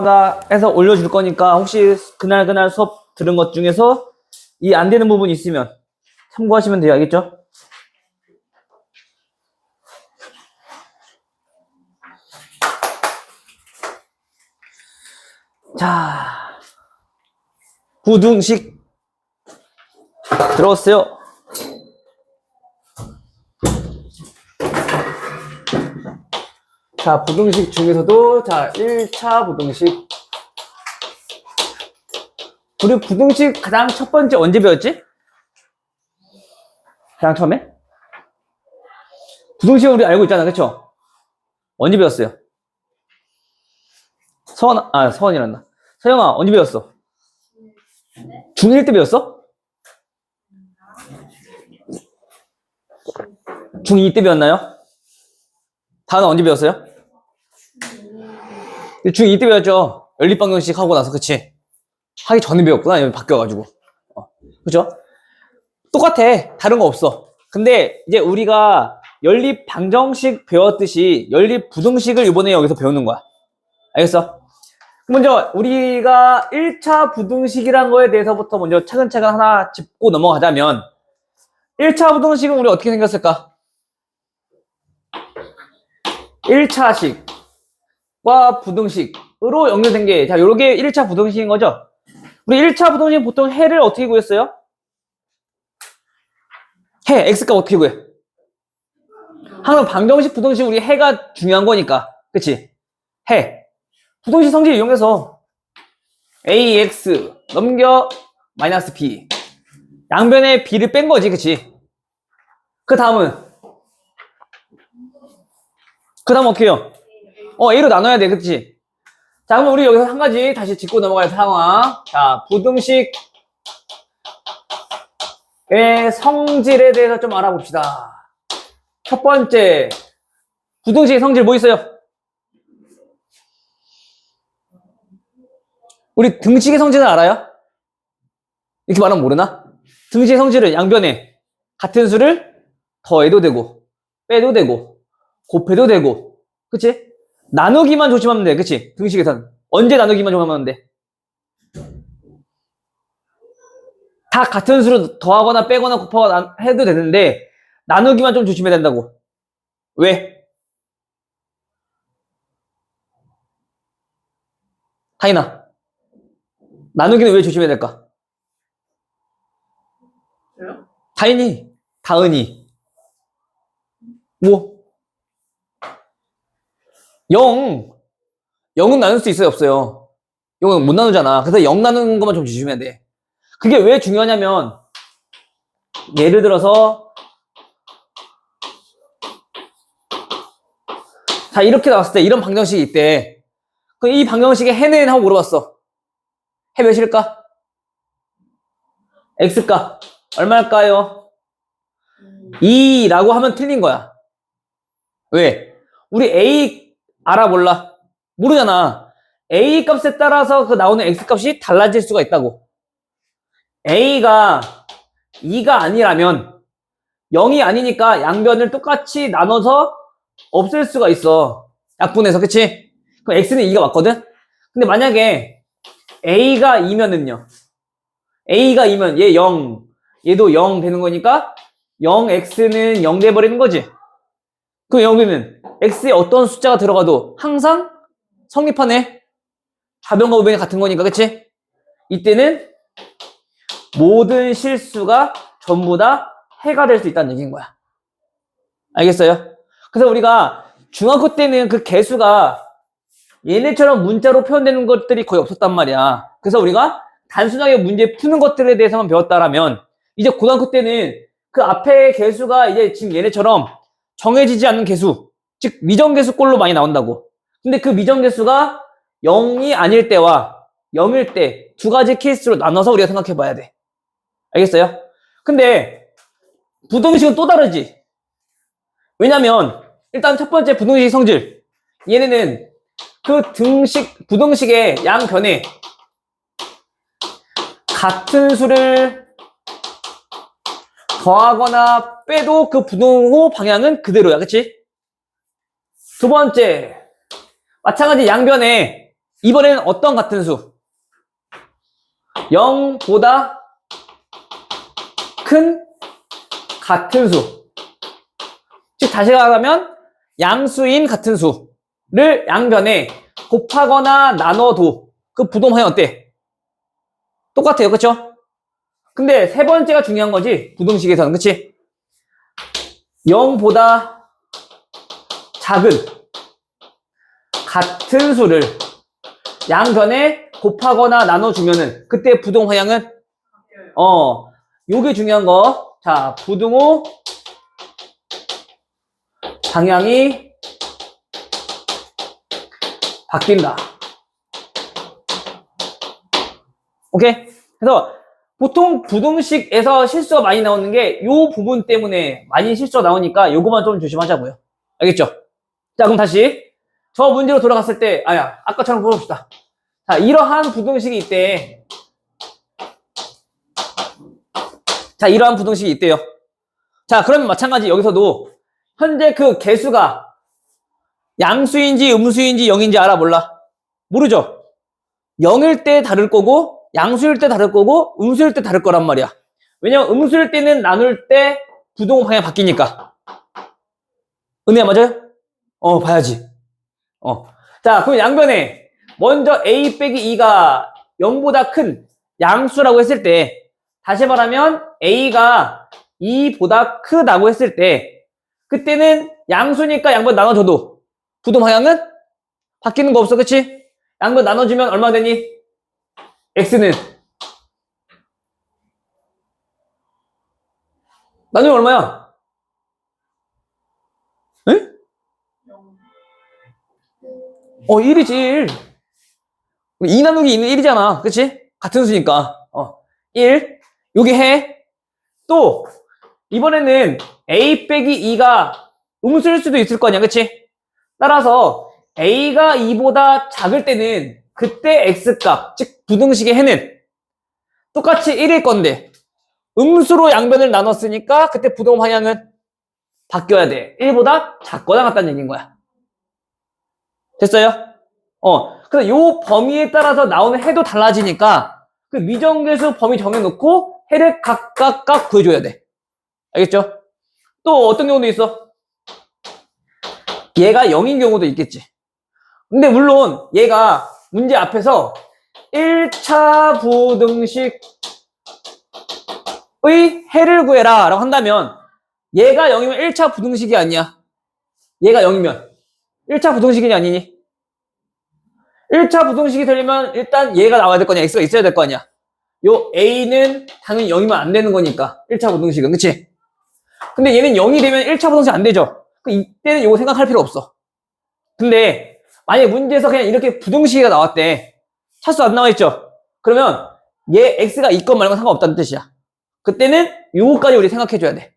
해서 올려줄 거니까 혹시 그날 수업 들은 것 중에서 이 안 되는 부분 있으면 참고하시면 돼요. 알겠죠? 자, 부등식 들어왔어요. 자, 부등식 중에서도 자, 1차 부등식. 우리 부등식 가장 첫 번째 언제 배웠지? 가장 처음에? 부등식은 우리 알고 있잖아. 그쵸? 언제 배웠어요? 서원이란다. 서영아, 언제 배웠어? 중1 때 배웠어? 중2 때 배웠나요? 단어 언제 배웠어요? 중2 때 배웠죠? 연립방정식 하고 나서, 그치? 하기 전에 배웠구나. 여기 바뀌어가지고. 그죠? 똑같아. 다른 거 없어. 근데 이제 우리가 연립방정식 배웠듯이 연립부등식을 이번에 여기서 배우는 거야. 알겠어? 먼저 우리가 1차 부등식이란 거에 대해서부터 먼저 차근차근 하나 짚고 넘어가자면 1차 부등식은 우리 어떻게 생겼을까? 1차식과 부등식으로 연결된 게, 자, 요게 1차 부등식인 거죠? 우리 1차 부등식 보통 해를 어떻게 구했어요? 해, x값 어떻게 구해? 항상 방정식, 부등식 우리 해가 중요한 거니까. 그치? 해. 부등식 성질 이용해서 ax 넘겨 마이너스 b. 양변에 b를 뺀 거지, 그치? 그 다음 어떻게 해요? a로 나눠야 돼, 그치? 자, 그럼 우리 여기서 한 가지 다시 짚고 넘어갈 상황. 자, 부등식의 성질에 대해서 좀 알아봅시다. 첫 번째, 부등식의 성질 뭐 있어요? 우리 등식의 성질은 알아요? 이렇게 말하면 모르나? 등식의 성질은 양변에 같은 수를 더해도 되고, 빼도 되고, 곱해도 되고, 그치? 나누기만 조심하면 돼, 그치? 등식에서는. 언제 나누기만 조심하면 돼? 다 같은 수를 더하거나 빼거나 곱하거나 해도 되는데, 나누기만 좀 조심해야 된다고. 왜? 타이나. 나누기는 왜 조심해야 될까? 왜요? 다은이. 뭐? 0은 나눌 수 있어요, 없어요? 0은 못 나누잖아. 그래서 0 나누는 것만 좀 조심해야 돼. 그게 왜 중요하냐면, 예를 들어서, 자, 이렇게 나왔을 때, 이런 방정식이 있대. 그럼 이 방정식의 해는 하고 물어봤어. 해 몇일까? x값. 얼마일까요? 2라고 하면 틀린 거야. 왜? 우리 a 알아 몰라? 모르잖아. a 값에 따라서 그 나오는 x 값이 달라질 수가 있다고. a가 2가 아니라면 0이 아니니까 양변을 똑같이 나눠서 없앨 수가 있어. 약분해서, 그치? 그럼 x는 2가 맞거든? 근데 만약에 a가 2면은요. a가 2면 얘 0, 얘도 0 되는 거니까 0x는 0 돼버리는 거지. 그럼 여기는 x에 어떤 숫자가 들어가도 항상 성립하네. 좌변과 우변이 같은 거니까, 그치? 이때는 모든 실수가 전부 다 해가 될 수 있다는 얘기인 거야. 알겠어요? 그래서 우리가 중학교 때는 그 개수가 얘네처럼 문자로 표현되는 것들이 거의 없었단 말이야. 그래서 우리가 단순하게 문제 푸는 것들에 대해서만 배웠다라면 이제 고등학교 때는 그 앞에 개수가 이제 지금 얘네처럼 정해지지 않는 개수, 즉 미정개수꼴로 많이 나온다고. 근데 그 미정개수가 0이 아닐 때와 0일 때 두 가지 케이스로 나눠서 우리가 생각해 봐야 돼. 알겠어요? 근데 부등식은 또 다르지. 왜냐면 일단 첫 번째 부등식 성질, 얘네는 그 부등식의 양변에 같은 수를 더하거나 빼도 그 부등호 방향은 그대로야, 그치? 두 번째, 마찬가지 양변에 이번에는 어떤 같은 수? 0보다 큰 같은 수. 즉 다시 말하면 양수인 같은 수를 양변에 곱하거나 나눠도 그 부동 방향 어때? 똑같아요. 그쵸? 근데 세 번째가 중요한 거지. 부등식에서는. 그치? 0보다 작은 같은 수를 양변에 곱하거나 나눠주면은 그때 부동 방향은 요게 중요한 거. 자, 부등호 방향이 바뀐다. 오케이? 그래서 보통 부등식에서 실수가 많이 나오는 게 요 부분 때문에 많이 실수가 나오니까 요거만 좀 조심하자고요. 알겠죠? 자, 그럼 다시 저 문제로 돌아갔을 때 아까처럼 풀어봅시다. 자, 이러한 부등식이 있대. 자, 이러한 부등식이 있대요. 자, 그러면 마찬가지 여기서도 현재 그 개수가 양수인지 음수인지 0인지 알아 몰라? 모르죠? 0일 때 다를 거고 양수일 때 다를 거고 음수일 때 다를 거란 말이야. 왜냐면 음수일 때는 나눌 때 부동 방향 바뀌니까. 은혜야 맞아요? 봐야지. 자, 그럼 양변에 먼저 a 빼기 2가 0보다 큰 양수라고 했을 때 다시 말하면 a가 2보다 크다고 했을 때 그때는 양수니까 양변 나눠줘도 부동 방향은 바뀌는 거 없어. 그치? 양변 나눠주면 얼마 되니? x는 나누면 얼마야? 응? 1이지 1. 2 나누기 2는 1이잖아. 그치? 같은 수니까 1 여기 해. 또 이번에는 a 빼기 2가 음수일 수도 있을 거 아니야. 그치? 따라서 a가 2보다 작을 때는 그때 x값, 즉 부등식의 해는 똑같이 1일 건데 음수로 양변을 나눴으니까 그때 부동 방향은 바뀌어야 돼. 1보다 작거나 같다는 얘기인 거야. 됐어요? 그래서 요 범위에 따라서 나오는 해도 달라지니까 그 미정계수 범위 정해놓고 해를 각각 구해줘야 돼. 알겠죠? 또 어떤 경우도 있어? 얘가 0인 경우도 있겠지. 근데 물론 얘가 문제 앞에서 1차 부등식의 해를 구해라 라고 한다면 얘가 0이면 1차 부등식이 아니야. 얘가 0이면 1차 부등식이 아니니? 1차 부등식이 되려면 일단 얘가 나와야 될 거 아니야. x가 있어야 될 거 아니야. 요 a는 당연히 0이면 안 되는 거니까 1차 부등식은. 그치? 근데 얘는 0이 되면 1차 부등식 안 되죠. 이때는 이거 생각할 필요 없어. 근데 만약에 문제에서 그냥 이렇게 부등식이 나왔대. 차수 안 나와 있죠? 그러면 얘 x가 있건 말건 상관없다는 뜻이야. 그때는 요거까지 우리 생각해줘야 돼.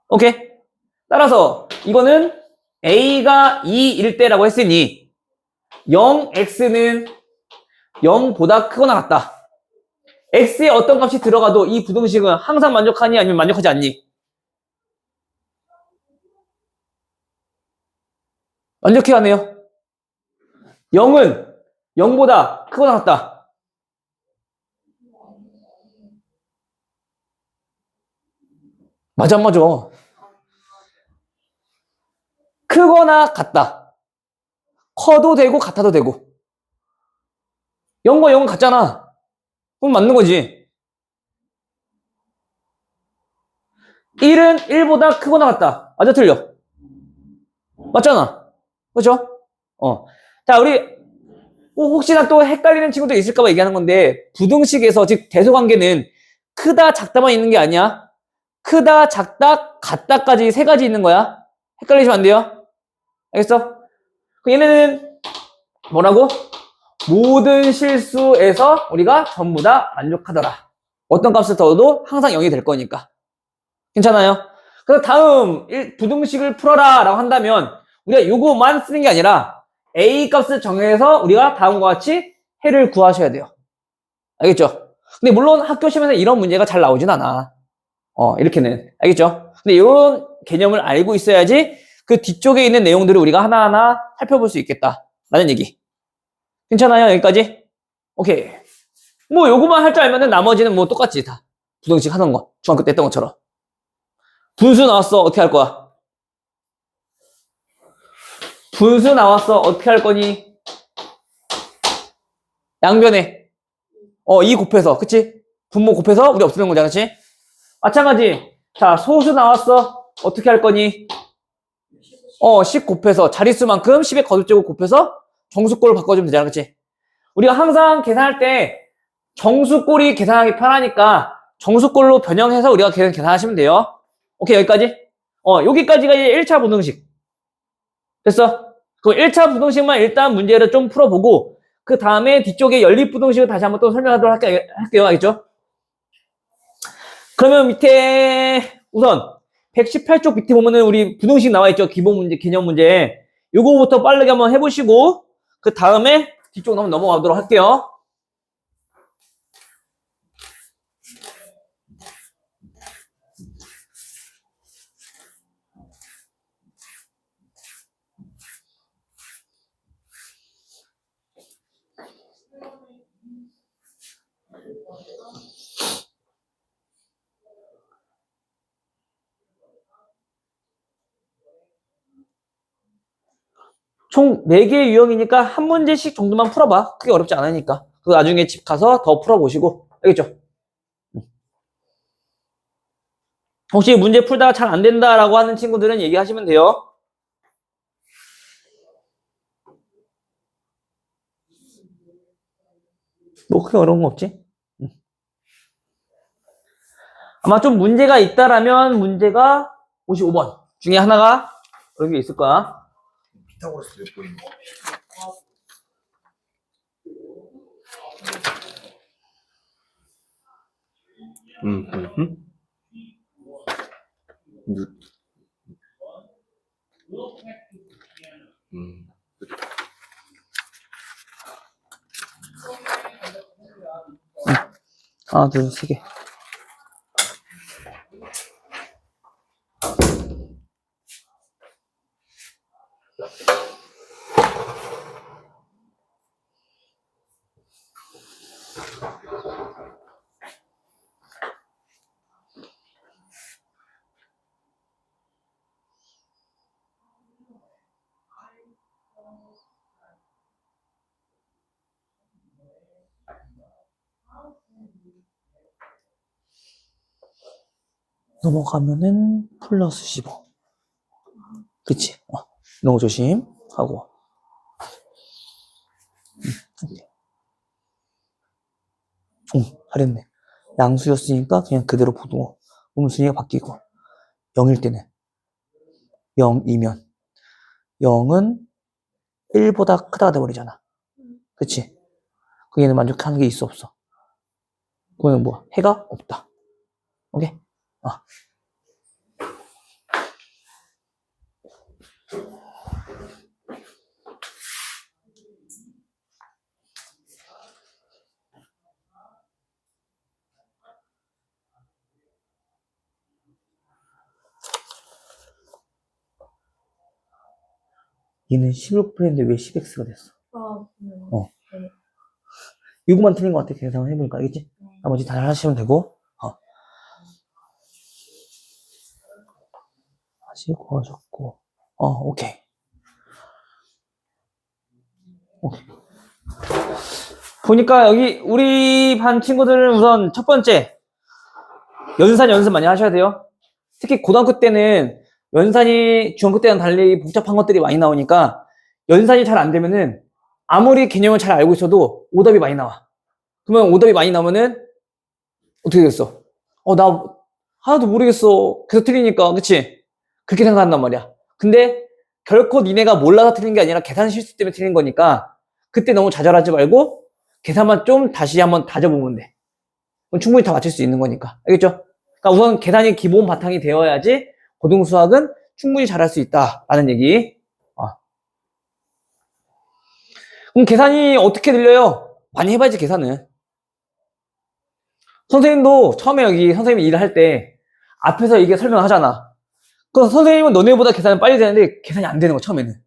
오케이? 따라서 이거는 a가 2일 때라고 했으니 0x는 0보다 크거나 같다. x에 어떤 값이 들어가도 이 부등식은 항상 만족하니 아니면 만족하지 않니? 만족해 하네요. 0은 0보다 크거나 같다. 맞아 안 맞아? 크거나 같다. 커도 되고 같아도 되고. 0과 0은 같잖아. 그럼 맞는 거지. 1은 1보다 크거나 같다. 맞아 틀려? 맞잖아. 그렇죠? 자, 우리 혹시나 또 헷갈리는 친구도 있을까봐 얘기하는 건데 부등식에서 즉 대소관계는 크다 작다만 있는 게 아니야. 크다 작다 같다까지 세 가지 있는 거야. 헷갈리시면 안 돼요. 알겠어? 얘네는 뭐라고? 모든 실수에서 우리가 전부 다 만족하더라. 어떤 값을 더해도 항상 0이 될 거니까. 괜찮아요? 그래서 다음 부등식을 풀어라 라고 한다면 우리가 요거만 쓰는 게 아니라 A 값을 정해서 우리가 다음과 같이 해를 구하셔야 돼요. 알겠죠? 근데 물론 학교 시험에서 이런 문제가 잘 나오진 않아. 이렇게는. 알겠죠? 근데 이런 개념을 알고 있어야지 그 뒤쪽에 있는 내용들을 우리가 하나하나 살펴볼 수 있겠다. 라는 얘기. 괜찮아요? 여기까지? 오케이. 뭐 요거만 할 줄 알면은 나머지는 뭐 똑같지 다. 부등식 하던 거. 중학교 때 했던 것처럼. 분수 나왔어. 어떻게 할 거야? 분수 나왔어. 어떻게 할 거니? 양변에 2 곱해서, 그치? 분모 곱해서 우리 없애는 거잖아, 그치? 마찬가지. 자, 소수 나왔어. 어떻게 할 거니? 10 곱해서 자릿수만큼 10의 거듭제곱 곱해서 정수꼴로 바꿔주면 되잖아, 그치? 우리가 항상 계산할 때 정수꼴이 계산하기 편하니까 정수꼴로 변형해서 우리가 계산하시면 돼요. 오케이, 여기까지? 여기까지가 이제 1차 부등식. 됐어? 그 1차 부등식만 일단 문제를 좀 풀어보고 그 다음에 뒤쪽에 연립부등식을 다시 한번 또 설명하도록 할게요. 알겠죠? 그러면 밑에 우선 118쪽 밑에 보면은 우리 부등식 나와있죠? 기본 문제, 개념 문제. 요거부터 빠르게 한번 해보시고 그 다음에 뒤쪽 한번 넘어가도록 할게요. 총 4개의 유형이니까 한 문제씩 정도만 풀어봐. 크게 어렵지 않으니까. 그 나중에 집 가서 더 풀어보시고. 알겠죠? 혹시 문제 풀다가 잘 안 된다라고 하는 친구들은 얘기하시면 돼요. 뭐 크게 어려운 거 없지? 아마 좀 문제가 있다라면 문제가 55번 중에 하나가 어려운 게 있을 거야. 피타고라스 몇 번이냐? 누. 하나, 둘, 세 개. 넘어가면은 플러스 15. 그치? 이런 거 조심하고. 잘했네. 양수였으니까 그냥 그대로 부등호. 음순위가 바뀌고. 0일 때는 0이면 0은 1보다 크다가 돼버리잖아. 그치? 그게는 만족하는 게 있어 없어? 그거는 뭐야? 해가 없다. 오케이? 얘는 16%인데 왜 10x가 됐어? 네. 이거만 틀린 것 같아. 계산을 해보니까. 알겠지? 나머지 다 하시면 되고. 다시 구하셨고. 오케이. 보니까 여기 우리 반 친구들은 우선 첫 번째 연산 연습 많이 하셔야 돼요. 특히 고등학교 때는 연산이 중학교 때랑 달리 복잡한 것들이 많이 나오니까 연산이 잘 안 되면은 아무리 개념을 잘 알고 있어도 오답이 많이 나와. 그러면 오답이 많이 나오면은 어떻게 됐어? 나 하나도 모르겠어. 계속 틀리니까. 그치? 그렇게 생각한단 말이야. 근데 결코 니네가 몰라서 틀린 게 아니라 계산 실수 때문에 틀린 거니까 그때 너무 좌절하지 말고 계산만 좀 다시 한번 다져보면 돼. 그럼 충분히 다 맞출 수 있는 거니까. 알겠죠? 그러니까 우선 계산이 기본 바탕이 되어야지 고등수학은 충분히 잘할 수 있다라는 얘기. 그럼 계산이 어떻게 들려요? 많이 해봐야지 계산은. 선생님도 처음에 여기 선생님이 일을 할 때 앞에서 이게 설명하잖아. 그럼 선생님은 너네보다 계산은 빨리 되는데 계산이 안 되는 거 처음에는.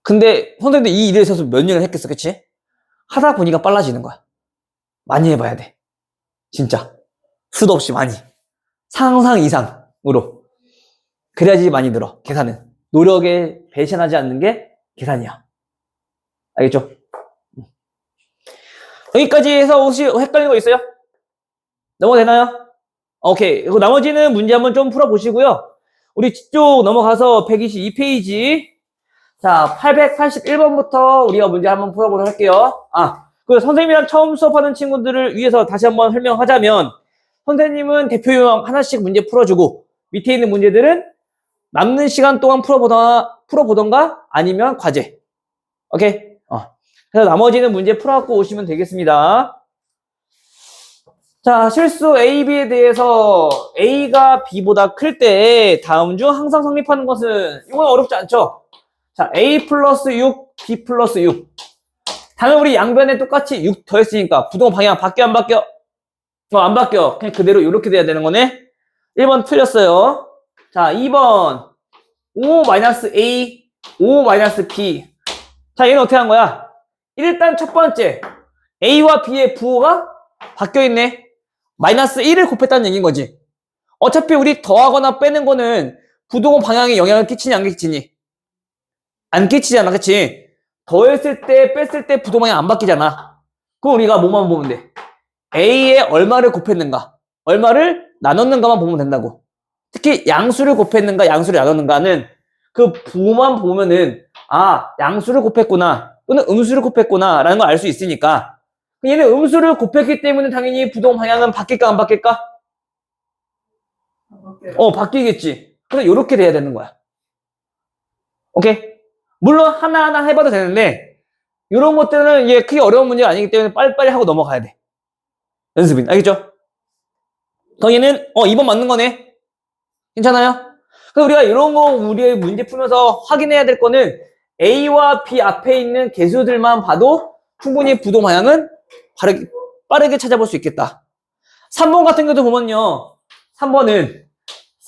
근데 선생님도 이 일에 있어서 몇 년을 했겠어, 그치? 하다 보니까 빨라지는 거야. 많이 해봐야 돼. 진짜. 수도 없이 많이. 상상 이상으로. 그래야지 많이 늘어, 계산은. 노력에 배신하지 않는 게 계산이야. 알겠죠? 여기까지 해서 혹시 헷갈리는 거 있어요? 넘어가되나요? 오케이. 그리고 나머지는 문제 한번 좀 풀어보시고요. 우리 뒤쪽 넘어가서 122페이지. 자, 881번부터 우리가 문제 한번 풀어보도록 할게요. 그 선생님이랑 처음 수업하는 친구들을 위해서 다시 한번 설명하자면, 선생님은 대표 유형 하나씩 문제 풀어주고, 밑에 있는 문제들은 남는 시간 동안 풀어보던가 아니면 과제. 오케이? 그래서 나머지는 문제 풀어갖고 오시면 되겠습니다. 자, 실수 A, B에 대해서 A가 B보다 클 때 다음 중 항상 성립하는 것은, 이건 어렵지 않죠? 자, A 플러스 6, B 플러스 6. 당연히 우리 양변에 똑같이 6 더했으니까 부동 방향 바뀌어 안 바뀌어? 안 바뀌어. 그냥 그대로 이렇게 돼야 되는 거네. 1번 틀렸어요. 자, 2번 5-A, 5-B. 자, 얘는 어떻게 한 거야? 일단 첫 번째 A와 B의 부호가 바뀌어있네. 마이너스 1을 곱했다는 얘기인 거지. 어차피 우리 더하거나 빼는 거는 부동호 방향에 영향을 끼치니 안 끼치니? 안 끼치잖아, 그치? 더했을 때 뺐을 때 부동호 방향 안 바뀌잖아. 그럼 우리가 뭐만 보면 돼? A에 얼마를 곱했는가, 얼마를 나눴는가만 보면 된다고. 특히 양수를 곱했는가 양수를 나눴는가는 그 부호만 보면은 양수를 곱했구나 또는 음수를 곱했구나 라는 걸 알 수 있으니까. 얘는 음수를 곱했기 때문에 당연히 부동 방향은 바뀔까 안 바뀔까? 바뀌겠지. 그래서 이렇게 돼야 되는 거야. 오케이? 물론 하나하나 해봐도 되는데 이런 것들은 이게 크게 어려운 문제가 아니기 때문에 빨리빨리 하고 넘어가야 돼. 연습인. 알겠죠? 그럼 얘는 2번 맞는 거네. 괜찮아요? 그래서 우리가 이런 거 우리의 문제 풀면서 확인해야 될 거는 A와 B 앞에 있는 개수들만 봐도 충분히 부동 방향은 빠르게 찾아볼 수 있겠다. 3번 같은 경우도 보면요. 3번은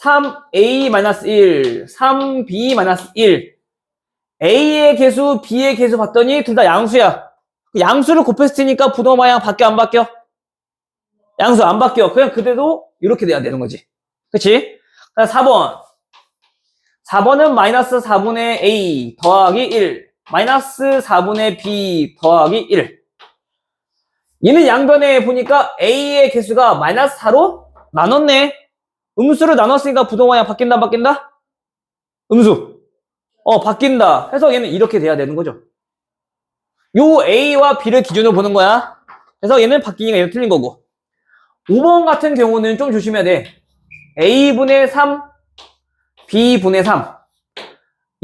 3A-1, 3B-1. A의 개수, B의 개수 봤더니 둘 다 양수야. 양수를 곱했으니까 부동 방향 바뀌어 안 바뀌어? 양수 안 바뀌어. 그냥 그대로 이렇게 돼야 되는 거지. 그치? 4번. 4번은 마이너스 4분의 A 더하기 1. 마이너스 4분의 B 더하기 1. 얘는 양변에 보니까 A의 개수가 마이너스 4로 나눴네. 음수를 나눴으니까 부동방향 바뀐다 안 바뀐다? 음수. 바뀐다. 해서 얘는 이렇게 돼야 되는 거죠. 요 A와 B를 기준으로 보는 거야. 그래서 얘는 바뀌니까 얘는 틀린 거고. 5번 같은 경우는 좀 조심해야 돼. A분의 3, B분의 3.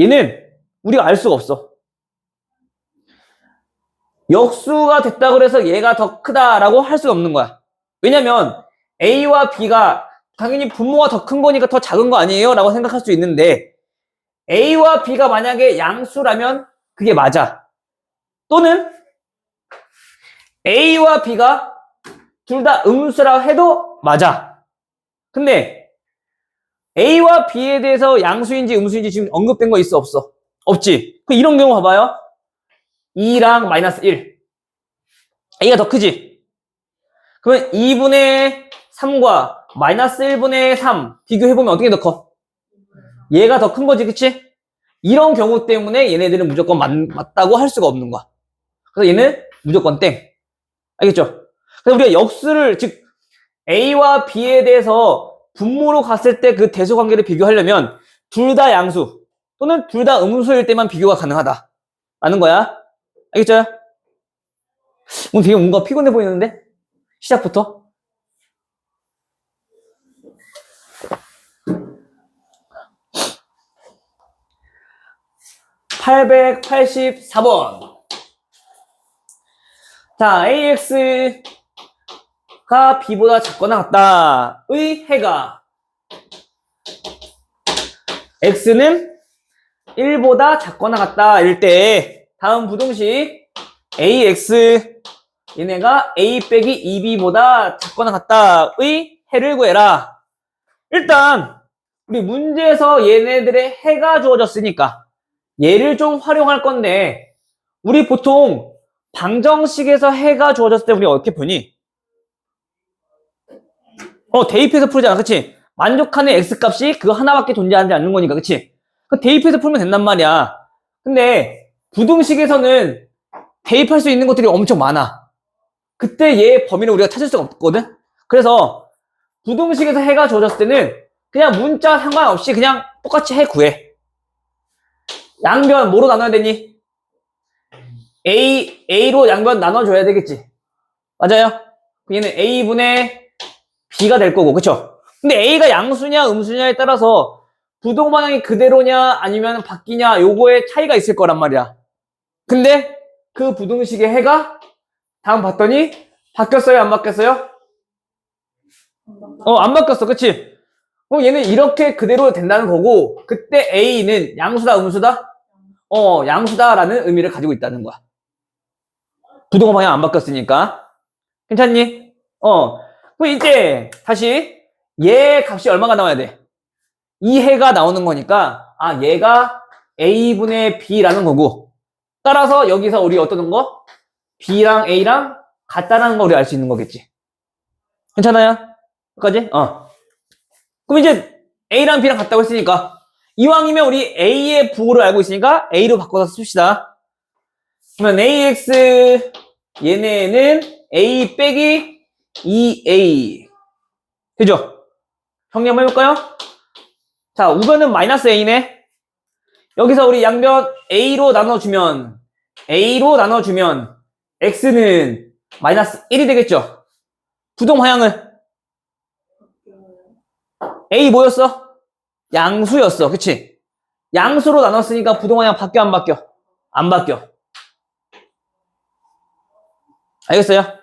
얘는 우리가 알 수가 없어. 역수가 됐다 그래서 얘가 더 크다라고 할 수가 없는 거야. 왜냐면 A와 B가 당연히 분모가 더 큰 거니까 더 작은 거 아니에요? 라고 생각할 수 있는데 A와 B가 만약에 양수라면 그게 맞아. 또는 A와 B가 둘 다 음수라 해도 맞아. 근데 A와 B에 대해서 양수인지 음수인지 지금 언급된 거 있어 없어? 없지. 이런 경우 봐봐요. 2랑 마이너스 1. A가 더 크지? 그러면 2분의 3과 마이너스 1분의 3 비교해보면 어떻게 더 커? 얘가 더 큰 거지, 그치? 이런 경우 때문에 얘네들은 무조건 맞다고 할 수가 없는 거야. 그래서 얘는 무조건 땡. 알겠죠? 그래서 우리가 역수를, 즉 A와 B에 대해서 분모로 갔을 때 그 대수 관계를 비교하려면 둘 다 양수 또는 둘 다 음수일 때만 비교가 가능하다 라는 거야. 알겠죠? 오늘 되게 뭔가 피곤해 보이는데? 시작부터? (884번) 자, AX가 B보다 작거나 같다의 해가 X는 1보다 작거나 같다 일 때 다음 부등식 AX 얘네가 A 빼기 2B보다 작거나 같다의 해를 구해라. 일단 우리 문제에서 얘네들의 해가 주어졌으니까 얘를 좀 활용할 건데, 우리 보통 방정식에서 해가 주어졌을 때 우리 어떻게 푸니? 대입해서 풀잖아. 그치? 만족하는 x값이 그거 하나밖에 존재하지 않는 거니까. 그치? 그 대입해서 풀면 된단 말이야. 근데 부등식에서는 대입할 수 있는 것들이 엄청 많아. 그때 얘의 범위를 우리가 찾을 수가 없거든? 그래서 부등식에서 해가 주어졌을 때는 그냥 문자 상관없이 그냥 똑같이 해 구해. 양변 뭐로 나눠야 되니? A로 양변 나눠줘야 되겠지. 맞아요? 얘는 A분의 B가 될 거고, 그쵸? 근데 A가 양수냐 음수냐에 따라서 부동 방향이 그대로냐 아니면 바뀌냐 요거에 차이가 있을 거란 말이야. 근데 그 부등식의 해가 다음 봤더니 바뀌었어요 안 바뀌었어요? 안 바뀌었어. 그치? 얘는 이렇게 그대로 된다는 거고, 그때 A는 양수다 음수다? 양수다라는 의미를 가지고 있다는 거야. 부동호 방향 안 바뀌었으니까. 괜찮니? 그럼 이제 다시 얘 값이 얼마가 나와야 돼? 이 해가 나오는 거니까 얘가 A분의 B라는 거고, 따라서 여기서 우리 어떤 거? B랑 A랑 같다라는 거 우리 알 수 있는 거겠지. 괜찮아요? 여기까지? 그럼 이제 A랑 B랑 같다고 했으니까 이왕이면 우리 A의 부호를 알고 있으니까 A로 바꿔서 씁시다. 그러면 AX 얘네는 A 빼기 2A 되죠? 정리 한번 해볼까요? 자, 우변은 마이너스 A네. 여기서 우리 양변 A로 나눠주면 X는 마이너스 1이 되겠죠? 부동 방향은 A 뭐였어? 양수였어. 그치? 양수로 나눴으니까 부동 방향 바뀌어 안 바뀌어? 안 바뀌어. 알겠어요?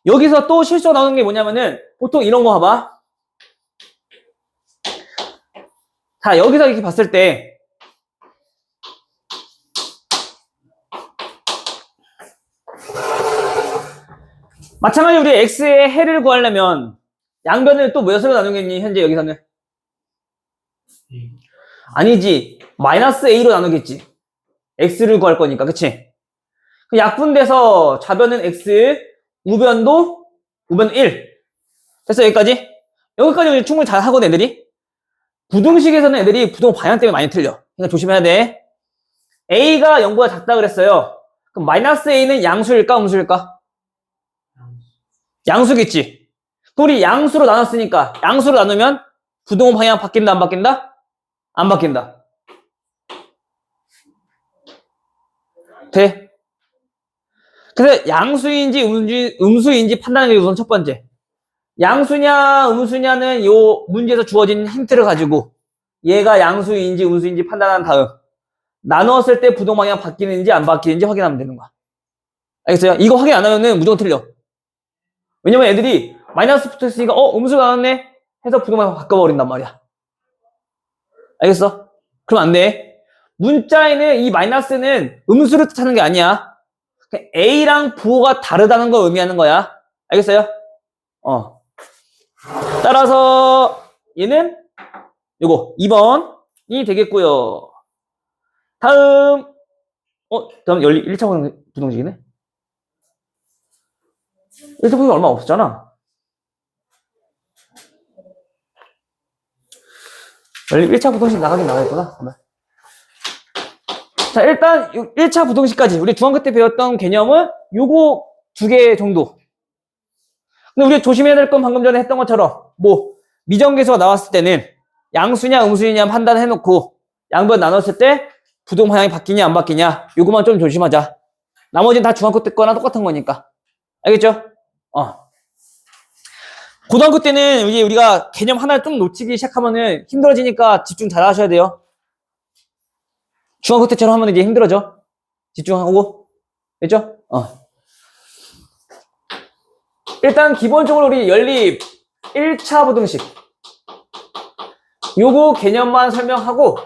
여기서 또 실수가 나오는 게 뭐냐면은 보통 이런 거 봐봐. 자, 여기서 이렇게 봤을 때 마찬가지로 우리 x의 해를 구하려면 양변을 또 몇으로 나누겠니? 현재 여기서는 아니지. 마이너스 a로 나누겠지. x를 구할 거니까. 그치? 약분돼서 좌변은 x, 우변 1. 됐어 여기까지? 여기까지 우리 충분히 잘 하거든 애들이. 부등식에서는 애들이 부동 방향 때문에 많이 틀려. 그러니까 조심해야 돼. a가 0보다 작다 그랬어요. 그럼 마이너스 a는 양수일까 음수일까? 양수겠지. 우리 양수로 나눴으니까 양수로 나누면 부동 방향 바뀐다 안 바뀐다? 안 바뀐다. 돼? 그래서 양수인지 음수인지 판단하는 게 우선 첫 번째. 양수냐 음수냐는 요 문제에서 주어진 힌트를 가지고 얘가 양수인지 음수인지 판단한 다음 나누었을 때 부동 방향 바뀌는지 안 바뀌는지 확인하면 되는 거야. 알겠어요? 이거 확인 안 하면은 무조건 틀려. 왜냐면 애들이 마이너스 붙어 있으니까 음수 나왔네 해서 부동 방향 바꿔버린단 말이야. 알겠어? 그럼 안 돼. 문자에는 이 마이너스는 음수를 뜻하는 게 아니야. A랑 부호가 다르다는 걸 의미하는 거야. 알겠어요? 따라서 얘는 요거 2번이 되겠고요. 다음 다음 1차 부등식이네. 1차 부등식 얼마 없었잖아. 원래 1차 부등식 나가긴 나가겠구나. 자, 일단 1차 부등식까지 우리 중학교 때 배웠던 개념은 요거 2개 정도. 근데 우리 조심해야 될 건 방금 전에 했던 것처럼 미정계수가 나왔을 때는 양수냐 음수냐 판단해놓고 양변 나눴을 때 부동 방향이 바뀌냐 안 바뀌냐 요거만 좀 조심하자. 나머지는 다 중학교 때 거나 똑같은 거니까. 알겠죠? 고등학교 때는 우리가 개념 하나를 좀 놓치기 시작하면은 힘들어지니까 집중 잘 하셔야 돼요. 중학교 때처럼 하면 이제 힘들어져. 집중하고. 됐죠? 일단 기본적으로 우리 연립 1차 부등식 요거 개념만 설명하고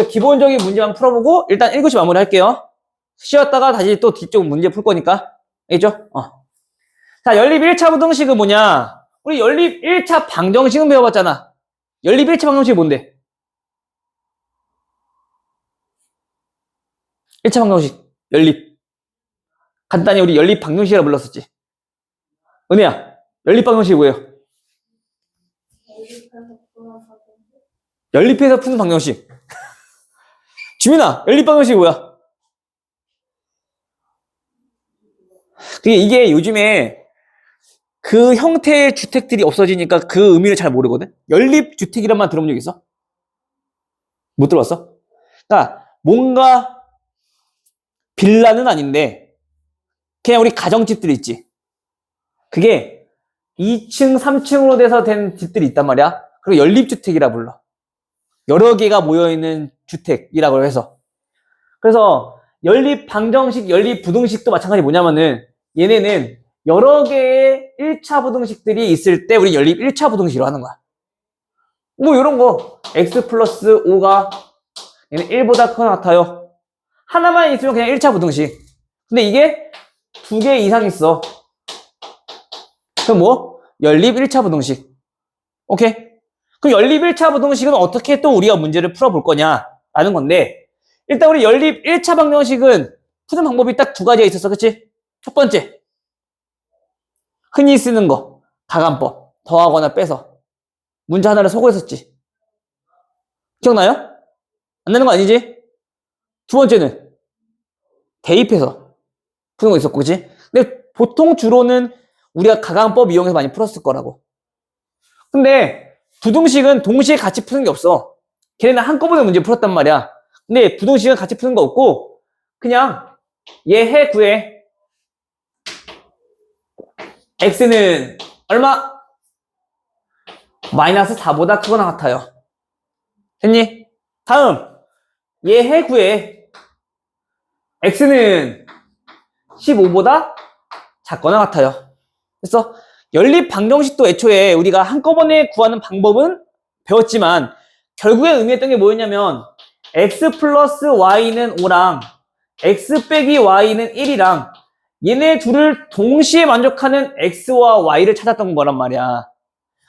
기본적인 문제만 풀어보고 일단 1교시 마무리 할게요. 쉬었다가 다시 또 뒤쪽 문제 풀 거니까. 알겠죠? 자, 연립 1차 부등식은 뭐냐? 우리 연립 1차 방정식은 배워봤잖아. 연립 1차 방정식이 뭔데? 1차 방정식, 연립. 간단히 우리 연립 방정식이라 불렀었지. 은혜야, 연립 방정식이 뭐예요? 연립해서 푸는 방정식. 주민아, 연립 방정식이 뭐야? 이게 요즘에 그 형태의 주택들이 없어지니까 그 의미를 잘 모르거든? 연립주택이란 말 들어본 적 있어? 못 들어봤어? 그러니까 뭔가 빌라는 아닌데 그냥 우리 가정집들 있지. 그게 2층, 3층으로 돼서 된 집들이 있단 말이야. 그리고 연립주택이라 불러. 여러 개가 모여있는 주택이라고 해서. 그래서 연립방정식, 연립부등식도 마찬가지 뭐냐면은 얘네는 여러 개의 1차 부등식들이 있을 때 우리 연립 1차 부등식으로 하는 거야. 뭐 이런 거 x 플러스 5가 얘는 1보다 크거나 같아요. 하나만 있으면 그냥 1차 부등식. 근데 이게 2개 이상 있어. 그럼 뭐? 연립 1차 부등식. 오케이? 그럼 연립 1차 부등식은 어떻게 또 우리가 문제를 풀어볼 거냐라는 건데 일단 우리 연립 1차 방정식은 푸는 방법이 딱 두 가지가 있었어. 그치? 첫 번째 흔히 쓰는 거 가감법 더하거나 빼서 문제 하나를 소거했었지. 기억나요? 안 나는 거 아니지? 두 번째는 대입해서 푸는 거 있었고 그치? 근데 보통 주로는 우리가 가감법 이용해서 많이 풀었을 거라고. 근데 부등식은 동시에 같이 푸는 게 없어. 걔네는 한꺼번에 문제 풀었단 말이야. 근데 부등식은 같이 푸는 거 없고 그냥 얘 해 구해. x는 얼마? 마이너스 4보다 크거나 같아요. 됐니? 다음 얘 해 구해. x는 15보다 작거나 같아요. 그래서 연립 방정식도 애초에 우리가 한꺼번에 구하는 방법은 배웠지만 결국에 의미했던 게 뭐였냐면 x 플러스 y는 5랑 x 빼기 y는 1이랑 얘네 둘을 동시에 만족하는 x와 y를 찾았던 거란 말이야.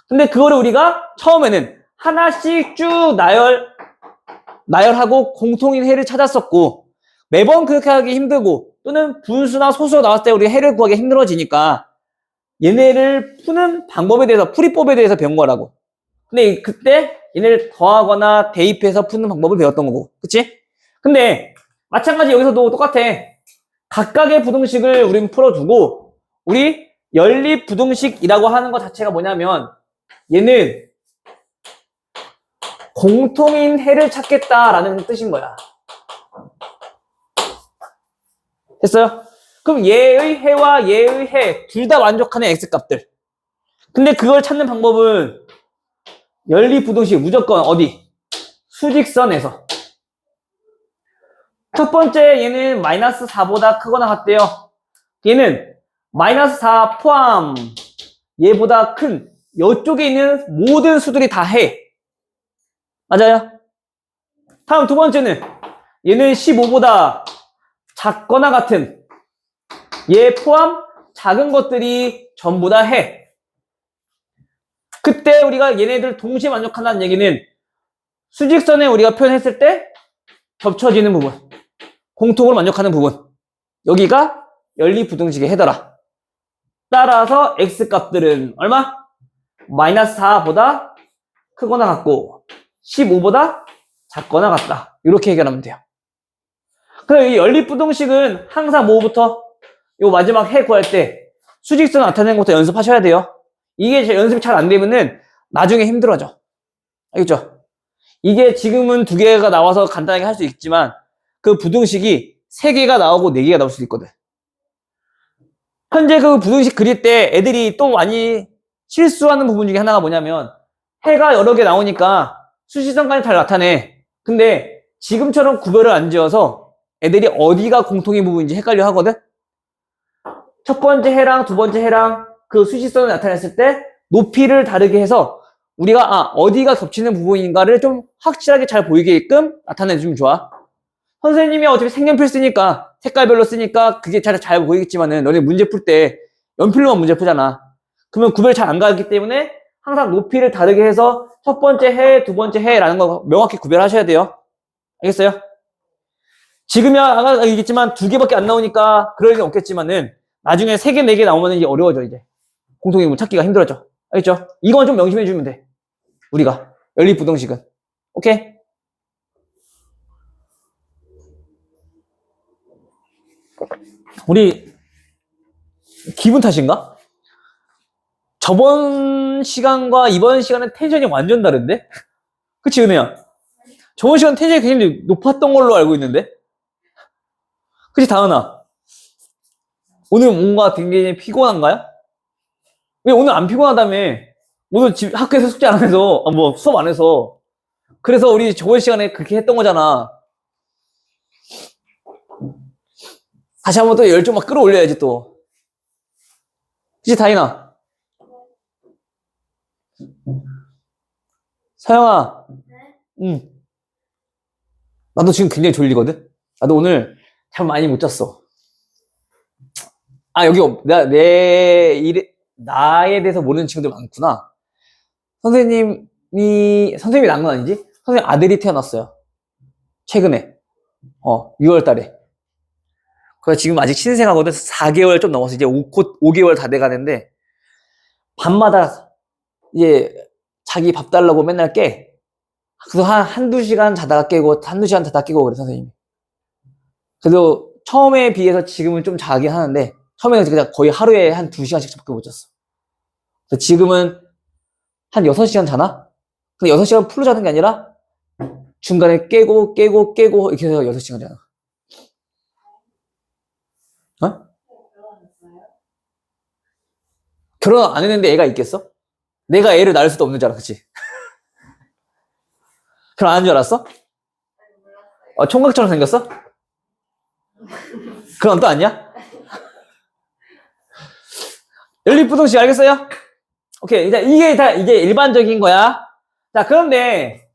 근데 그거를 우리가 처음에는 하나씩 쭉 나열하고 공통인 해를 찾았었고 매번 그렇게 하기 힘들고 또는 분수나 소수가 나왔을 때 우리가 해를 구하기 힘들어지니까 얘네를 푸는 방법에 대해서 풀이법에 대해서 배운 거라고. 근데 그때 얘네를 더하거나 대입해서 푸는 방법을 배웠던 거고. 그치? 근데 마찬가지 여기서도 똑같아. 각각의 부등식을 우린 풀어두고 우리 연립 부등식이라고 하는 것 자체가 뭐냐면 얘는 공통인 해를 찾겠다라는 뜻인 거야. 됐어요? 그럼 얘의 해와 얘의 해 둘 다 만족하는 x값들. 근데 그걸 찾는 방법은 연립 부등식 무조건 어디? 수직선에서. 첫 번째 얘는 마이너스 4보다 크거나 같대요. 얘는 마이너스 4 포함 얘보다 큰 이쪽에 있는 모든 수들이 다 해. 맞아요? 다음 두 번째는 얘는 15보다 작거나 같은 얘 포함 작은 것들이 전부 다 해. 그때 우리가 얘네들 동시에 만족한다는 얘기는 수직선에 우리가 표현했을 때 겹쳐지는 부분, 공통으로 만족하는 부분, 여기가 연립부등식의 해더라. 따라서 x값들은 얼마? 마이너스 4보다 크거나 같고 15보다 작거나 같다. 이렇게 해결하면 돼요. 그럼 이 연립부등식은 항상 뭐부터? 요 마지막 해 구할 때 수직선 나타내는 것부터 연습하셔야 돼요. 이게 연습이 잘 안 되면은 나중에 힘들어져. 알겠죠? 이게 지금은 2개가 나와서 간단하게 할 수 있지만 그 부등식이 3개가 나오고 4개가 나올 수도 있거든. 현재 그 부등식 그릴 때 애들이 또 많이 실수하는 부분 중에 하나가 뭐냐면 해가 여러 개 나오니까 수직선까지 잘 나타내. 근데 지금처럼 구별을 안 지어서 애들이 어디가 공통인 부분인지 헷갈려 하거든. 첫 번째 해랑 두 번째 해랑 그 수직선을 나타냈을 때 높이를 다르게 해서 우리가 어디가 겹치는 부분인가를 좀 확실하게 잘 보이게끔 나타내주면 좋아. 선생님이 어차피 색연필 쓰니까 색깔별로 쓰니까 그게 잘 보이겠지만은 너네 문제 풀 때 연필로만 문제 풀잖아. 그러면 구별 잘 안 가기 때문에 항상 높이를 다르게 해서 첫 번째 해, 두 번째 해라는 거 명확히 구별하셔야 돼요. 알겠어요? 지금이야 아까 얘기했지만 2개밖에 안 나오니까 그럴 일은 없겠지만은 나중에 3개, 4개 나오면 이제 어려워져 이제. 공통인물 찾기가 힘들어져. 알겠죠? 이건 좀 명심해 주면 돼. 우리가 연립부등식은. 오케이? 우리 기분 탓인가? 저번 시간과 이번 시간은 텐션이 완전 다른데? 그치, 은혜야? 저번 시간 텐션이 굉장히 높았던 걸로 알고 있는데? 그치, 다은아? 오늘 뭔가 굉장히 피곤한가요? 왜 오늘 안 피곤하다며? 오늘 집 학교에서 숙제 안 해서, 뭐 수업 안 해서. 그래서 우리 저번 시간에 그렇게 했던 거잖아. 다시 한번 또 열정 막 끌어올려야지 또. 그치, 다인아? 서영아. 응. 나도 지금 굉장히 졸리거든? 나도 오늘 잠 많이 못 잤어. 아, 여기, 나에 대해서 모르는 친구들 많구나. 선생님이 낳은 건 아니지? 선생님 아들이 태어났어요. 최근에. 6월 달에. 그래서 지금 아직 신생아거든. 4개월 좀 넘어서 이제 5개월 다 돼가는데, 밤마다 이제 자기 밥 달라고 맨날 깨. 그래서 한두 시간 자다가 깨고, 한두 시간 자다가 깨고 그래, 선생님이. 그래도 처음에 비해서 지금은 좀 자긴 하는데, 처음에는 그냥 거의 하루에 한 2시간씩 밖에 못 잤어. 그래서 지금은 한 6시간 자나? 근데 6시간 풀로 자는 게 아니라, 중간에 깨고, 이렇게 해서 6시간 자나. 어? 결혼 안 했는데 애가 있겠어? 내가 애를 낳을 수도 없는 줄 알아, 그치? 결혼 안 한 줄 알았어? 총각처럼 생겼어? 그건 또 아니야? 연립부등식 알겠어요? 오케이, 이게 다 이제 일반적인 거야. 자, 그런데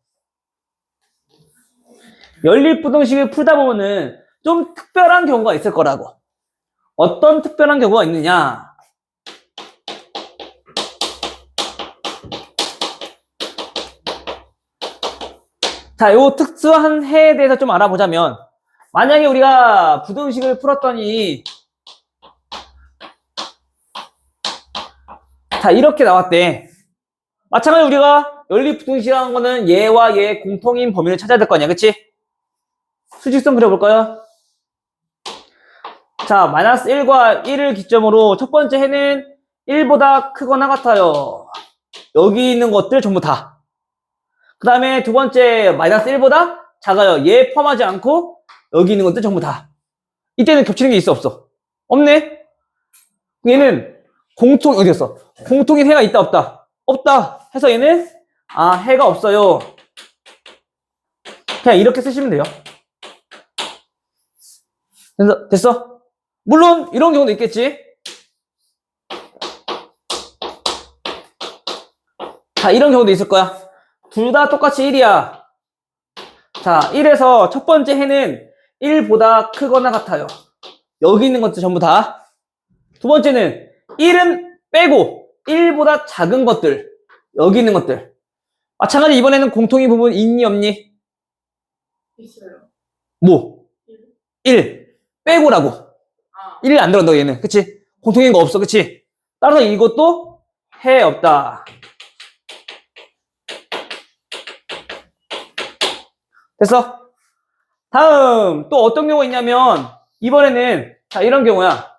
연립부등식을 풀다 보면은 좀 특별한 경우가 있을 거라고. 어떤 특별한 경우가 있느냐? 자, 요 특수한 해에 대해서 좀 알아보자면, 만약에 우리가 부등식을 풀었더니, 자, 이렇게 나왔대. 마찬가지로 우리가 연립부등식이라는 거는 얘와 얘의 공통인 범위를 찾아야 될 거 아니야, 그치? 수직선 그려볼까요? 자, 마이너스 1과 1을 기점으로 첫 번째 해는 1보다 크거나 같아요. 여기 있는 것들 전부 다. 그 다음에 두 번째 마이너스 1보다 작아요. 얘 포함하지 않고 여기 있는 것들 전부 다. 이때는 겹치는 게 있어, 없어? 없네? 얘는 어디 있어? 공통인 해가 있다, 없다? 없다 해서 얘는 해가 없어요. 그냥 이렇게 쓰시면 돼요. 됐어? 물론 이런 경우도 있겠지. 자, 이런 경우도 있을 거야. 둘 다 똑같이 1이야. 자, 1에서 첫 번째 해는 1보다 크거나 같아요. 여기 있는 것들 전부 다. 두 번째는 1은 빼고 1보다 작은 것들. 여기 있는 것들. 마찬가지 이번에는 공통인 부분 있니 없니? 있어요. 뭐? 1 빼고라고. 1을 안 들어간다 얘는. 그치? 공통인 거 없어. 그치? 따라서 이것도 해 없다. 됐어? 다음 또 어떤 경우가 있냐면 이번에는 자 이런 경우야.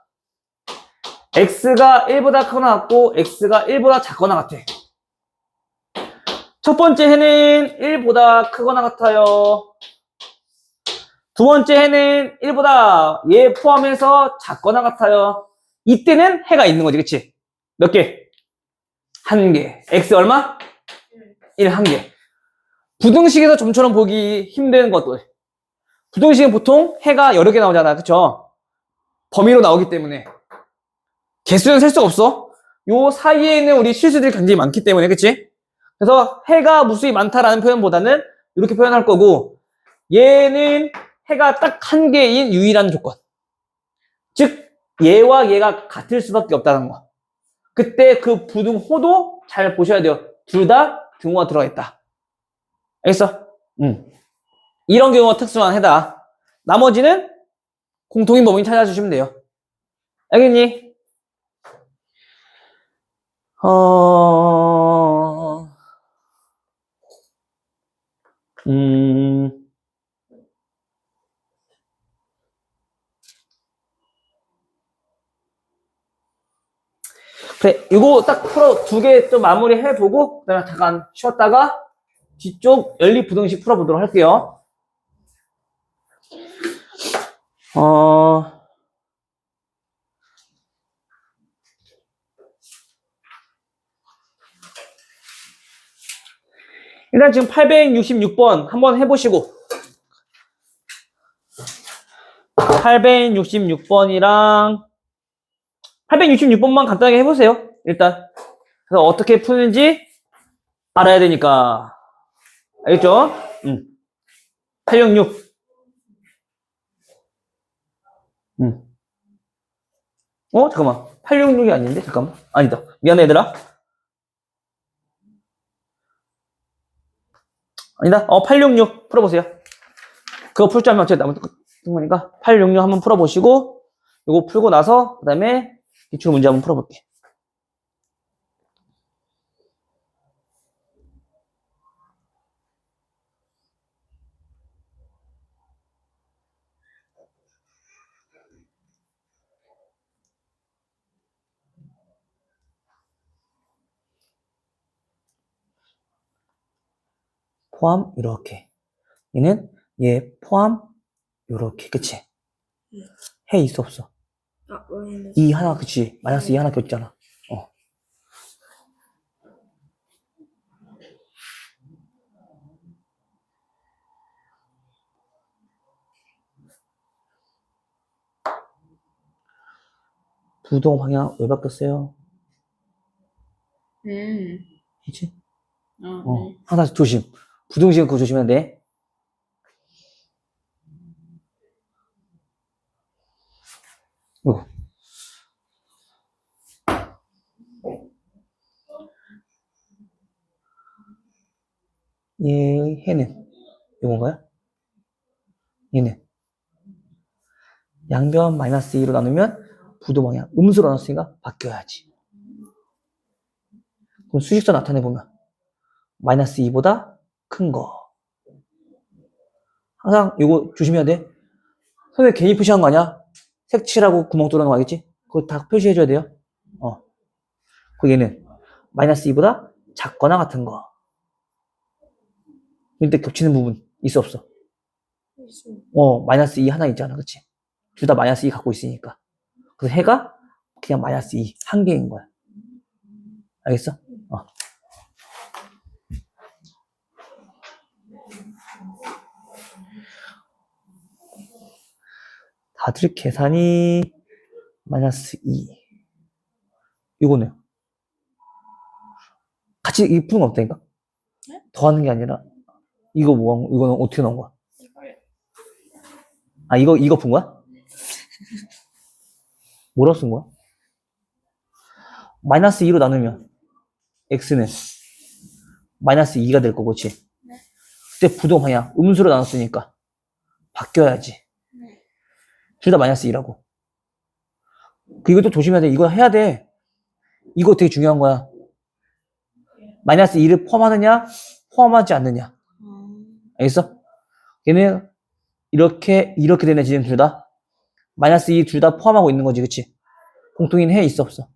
x가 1보다 크거나 같고 x가 1보다 작거나 같아. 첫 번째 해는 1보다 크거나 같아요. 두 번째 해는 1보다 얘 포함해서 작거나 같아요. 이때는 해가 있는 거지, 그치? 몇 개? 한 개. x 얼마? 1 한 개. 부등식에서 좀처럼 보기 힘든 것들. 부등식은 보통 해가 여러 개 나오잖아, 그쵸? 범위로 나오기 때문에. 개수는 셀 수가 없어. 요 사이에는 우리 실수들이 굉장히 많기 때문에, 그치? 그래서 해가 무수히 많다라는 표현보다는 이렇게 표현할 거고, 얘는 해가 딱 한 개인 유일한 조건. 즉, 얘와 얘가 같을 수밖에 없다는 거. 그때 그 부등호도 잘 보셔야 돼요. 둘 다 등호가 들어가 있다. 알겠어? 이런 경우가 특수한 해다. 나머지는 공통인 범위 찾아주시면 돼요. 알겠니? 음, 그래, 이거 딱 풀어, 두 개 좀 마무리 해보고, 그다음에 잠깐 쉬었다가 뒤쪽 연립부등식 풀어보도록 할게요. 일단 지금 866번 한번 해보시고, 866번이랑 866번만 간단하게 해보세요. 일단. 그래서 어떻게 푸는지 알아야 되니까. 알겠죠? 866. 잠깐만. 866이 아닌데? 잠깐만. 아니다. 미안해, 얘들아. 아니다. 866 풀어보세요. 그거 풀 줄 알면 어차피 나머지 끝인 거니까 866 한번 풀어보시고, 이거 풀고 나서, 그 다음에 기출 문제 한번 풀어볼게. 포함, 이렇게. 얘는 얘 포함, 요렇게. 그치? 해 있어, 없어? 마이너스. 2 하나, 그치? 마이너스 2 하나 겹잖아. 부동 방향 왜 바뀌었어요? 그치? 네. 항상 조심. 부등식은 그거 조심해야 돼. 얘는 이건가요? 얘는 양변 마이너스 2로 나누면 부동 방향 음수로 나눴으니까 바뀌어야지. 그럼 수식서 나타내보면 마이너스 2보다 큰 거. 항상 이거 조심해야 돼. 선생님 괜히 표시한 거 아니야? 색칠하고 구멍 뚫어놓은 거 알겠지? 그거 다 표시해줘야 돼요. 그 얘는 마이너스 2보다 작거나 같은 거. 근데 겹치는 부분 있어 없어? 마이너스 2 하나 있잖아. 그치? 둘 다 마이너스 2 갖고 있으니까. 그래서 해가 그냥 마이너스 2 한 개인 거야. 알겠어? 다들 계산이 마이너스 2. 이거네요. 같이 이 푸는 거 없다니까? 네? 더하는 게 아니라 이거는 어떻게 나온 거야? 이거 푼 거야? 뭐라고 쓴 거야? 마이너스 2로 나누면 x는 마이너스 2가 될 거고, 그치? 네. 그때 부동 방향 음수로 나눴으니까 바뀌어야지. 네. 둘 다 마이너스 2라고. 이것도 조심해야 돼. 이거 해야 돼. 이거 되게 중요한 거야. 마이너스 2를 포함하느냐, 포함하지 않느냐. 알겠어? 얘는 이렇게 되네, 지금 둘 다. 마이너스 2 둘 다 포함하고 있는 거지, 그치? 공통인 해 있어, 없어?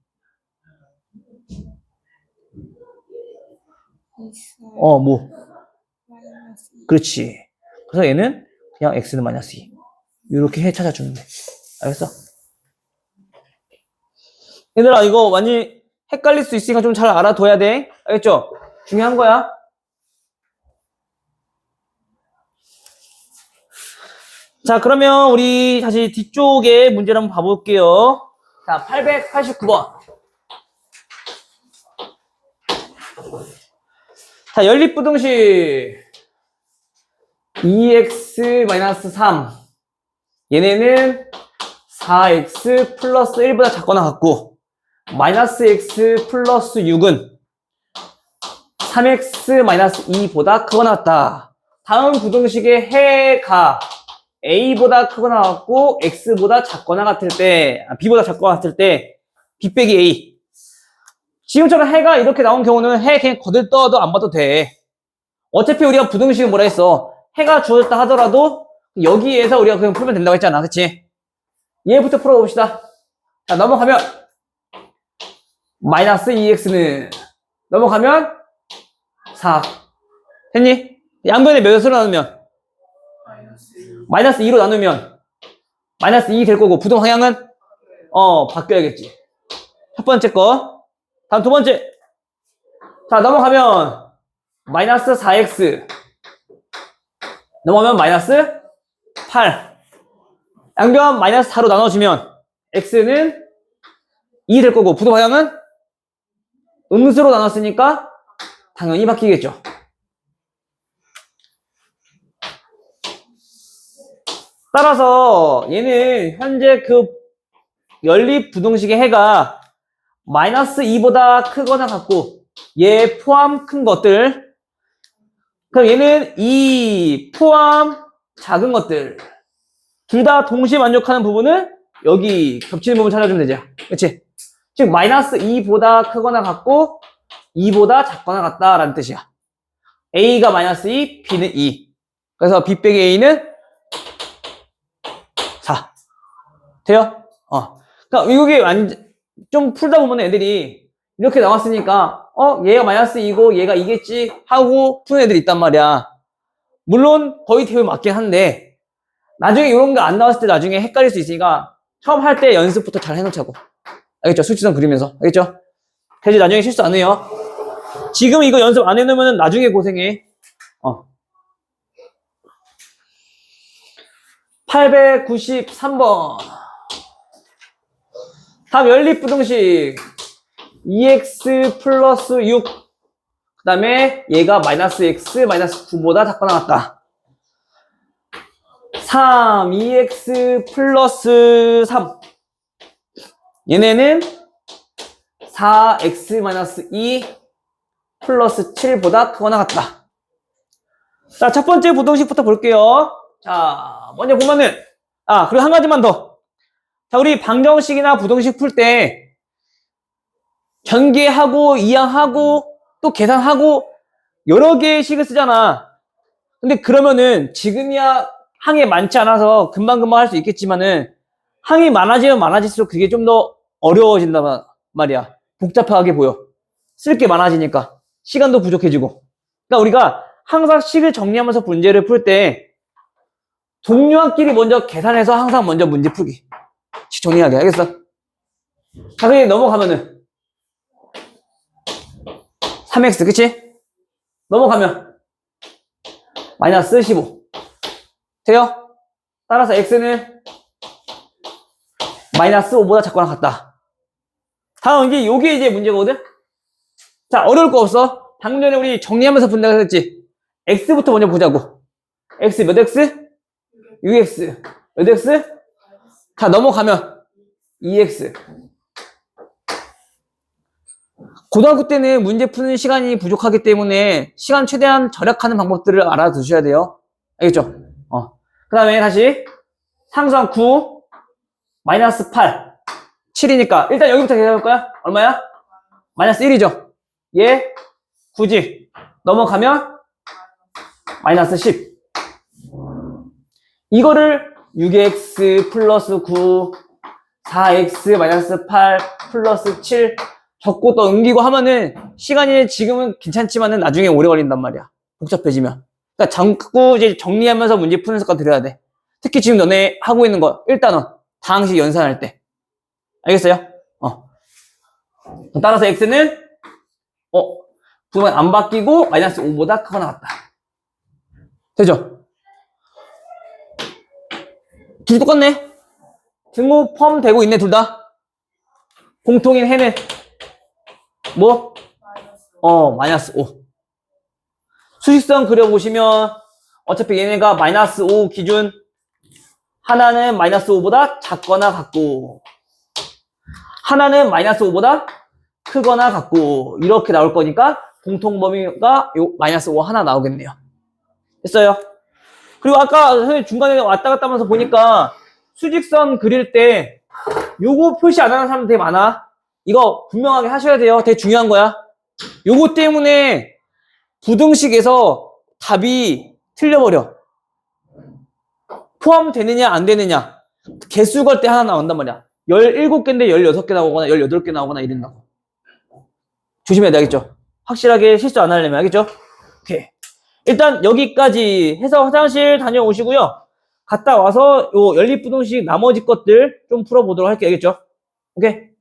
있어요. 뭐. 마이너스 2. 그렇지. 그래서 얘는 그냥 x는 마이너스 2. 이렇게 해 찾아주면 돼. 알겠어? 얘들아, 이거 많이 헷갈릴 수 있으니까 좀 잘 알아둬야 돼. 알겠죠? 중요한 거야. 자, 그러면 우리 다시 뒤쪽에 문제를 한번 봐볼게요. 자, 889번. 자, 연립부등식 2x-3 얘네는 4x 플러스 1보다 작거나 같고 마이너스 x 플러스 6은 3x 마이너스 2보다 크거나 같다. 다음 부등식의 해가 A보다 크거나 같고 X보다 작거나 같을 때, B보다 작거나 같을 때 B 빼기 A. 지금처럼 해가 이렇게 나온 경우는 해 그냥 거들떠도 안 봐도 돼. 어차피 우리가 부등식은 뭐라 했어? 해가 주어졌다 하더라도 여기에서 우리가 그냥 풀면 된다고 했잖아. 그치? 얘부터 풀어봅시다. 자, 넘어가면 마이너스 2x는 넘어가면 4. 됐니? 양변에 몇으로 나누면? 마이너스 2로 나누면 마이너스 2이 될 거고 부동 방향은? 바뀌어야겠지. 첫 번째 거. 다음 두 번째. 자, 넘어가면 마이너스 4x 넘어가면 마이너스 8. 양변 마이너스 4로 나눠주면 x는 2 될 거고 부동 방향은 음수로 나눴으니까 당연히 바뀌겠죠. 따라서 얘는 현재 그 연립 부등식의 해가 마이너스 2보다 크거나 같고 얘 포함 큰 것들, 그럼 얘는 2 포함 작은 것들 둘 다 동시에 만족하는 부분은 여기 겹치는 부분 찾아주면 되죠. 그치? 즉 마이너스 2보다 크거나 같고 2보다 작거나 같다라는 뜻이야. A가 마이너스 2, B는 2. 그래서 B 빼기 A는 4. 돼요? 그러니까 이게 좀 풀다 보면 애들이 이렇게 나왔으니까 얘가 마이너스 2고 얘가 2겠지 하고 푸는 애들이 있단 말이야. 물론 거의 대부분 맞긴 한데 나중에 이런 거 안 나왔을 때 나중에 헷갈릴 수 있으니까 처음 할 때 연습부터 잘 해놓자고. 알겠죠? 수치선 그리면서. 알겠죠? 그래서 나중에 실수 안 해요. 지금 이거 연습 안 해놓으면 나중에 고생해. 893번. 다음 연립부등식 2x 플러스 6. 그 다음에 얘가 마이너스 x 마이너스 9보다 작거나 같다. 3 2x 플러스 3. 얘네는 4x 마이너스 2 플러스 7보다 크거나 같다. 자, 첫 번째 부등식부터 볼게요. 자, 먼저 보면은, 그리고 한 가지만 더. 자, 우리 방정식이나 부등식 풀 때, 전개하고, 이항하고, 또 계산하고, 여러 개의 식을 쓰잖아. 근데 그러면은, 지금이야 항이 많지 않아서 금방금방 할 수 있겠지만은, 항이 많아지면 많아질수록 그게 좀 더 어려워진단 말이야. 복잡하게 보여. 쓸 게 많아지니까. 시간도 부족해지고. 그러니까 우리가 항상 식을 정리하면서 문제를 풀 때, 동료한끼리 먼저 계산해서 항상 먼저 문제 풀기. 식 정리하게. 알겠어? 자, 그냥 넘어가면은 3x, 그치? 넘어가면 마이너스 15. 돼요? 따라서 x는 마이너스 5보다 작거나 같다. 다음 요게 이제 문제거든? 자, 어려울 거 없어. 방금 전에 우리 정리하면서 분다고 했지? x부터 먼저 보자고. x 몇 x? 6x. 몇 x? 자, 넘어가면 2x. 고등학교 때는 문제 푸는 시간이 부족하기 때문에 시간 최대한 절약하는 방법들을 알아두셔야 돼요. 알겠죠? 그 다음에 다시 상수항 9 마이너스 8 7이니까 일단 여기부터 계산해볼 거야. 얼마야? 마이너스 1이죠. 얘 9지. 넘어가면 마이너스 10. 이거를 6x 플러스 9 4x 마이너스 8 플러스 7 적고 또 옮기고 하면은 시간이 지금은 괜찮지만은 나중에 오래 걸린단 말이야. 복잡해지면. 그러니까 자꾸 이제 정리하면서 문제 푸는 습관 들여야 돼. 특히 지금 너네 하고 있는 거 일단은 다항식 연산할 때. 알겠어요? 따라서 x는 부분 안 바뀌고 마이너스 5보다 크거나 같다. 되죠? 둘 똑같네. 등호 포함되고 있네, 둘 다. 공통인 해는 뭐? 마이너스 5. 수식선 그려보시면 어차피 얘네가 마이너스 5 기준 하나는 마이너스 5보다 작거나 같고 하나는 마이너스 5보다 크거나 같고 이렇게 나올 거니까 공통 범위가 요 마이너스 5 하나 나오겠네요. 됐어요? 그리고 아까 선생님 중간에 왔다 갔다 하면서 보니까 수직선 그릴 때 요거 표시 안 하는 사람 되게 많아. 이거 분명하게 하셔야 돼요. 되게 중요한 거야. 요거 때문에 부등식에서 답이 틀려버려. 포함되느냐 안 되느냐. 개수 걸 때 하나 나온단 말이야. 17개인데 16개 나오거나 18개 나오거나 이런다고. 조심해야 돼, 알겠죠? 확실하게 실수 안 하려면, 알겠죠? 오케이. 일단 여기까지 해서 화장실 다녀오시고요. 갔다 와서 요 연립부등식 나머지 것들 좀 풀어보도록 할게요, 알겠죠? 오케이?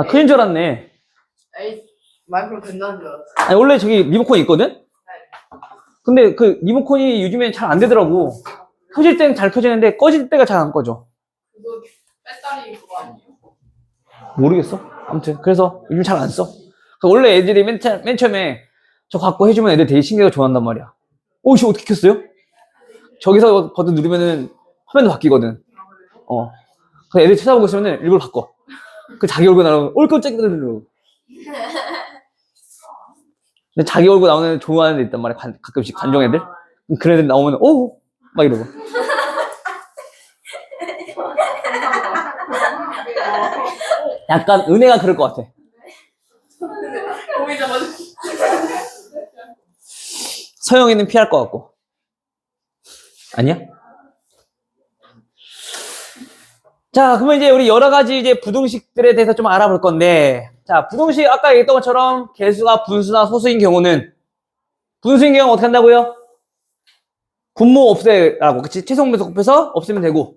큰일 줄 알았네. 에이, 마이크로 된다는 줄 알았어. 아니, 원래 저기 리모컨이 있거든? 근데 그 리모컨이 요즘엔 잘 안 되더라고. 켜질 때는 잘 켜지는데 꺼질 때가 잘 안 꺼져. 그거 배터리 그거 아니에요? 모르겠어. 아무튼 그래서 요즘 잘 안 써. 원래 애들이 맨 처음에 저 갖고 해주면 애들 되게 신기하게 좋아한단 말이야. 오씨 어떻게 켰어요? 저기서 버튼 누르면은 화면도 바뀌거든. 그래서 애들 찾아보고 있으면은 일부러 바꿔. 그 자기 얼굴 나오면 깜짝이야. 근데 자기 얼굴 나오는 애 좋아하는 애 있단 말이야. 가끔씩 관종 애들. 그런 애들 나오면 오 막 이러고. 약간 은혜가 그럴 것 같아. 보이자마자. 서영이는 피할 것 같고. 아니야? 자, 그러면 이제 우리 여러 가지 이제 부등식들에 대해서 좀 알아볼 건데, 자, 부등식 아까 얘기했던 것처럼 개수가 분수나 소수인 경우는, 분수인 경우 어떻게 한다고요? 분모 없애라고, 그치? 최소공배수 곱해서 없애면 되고,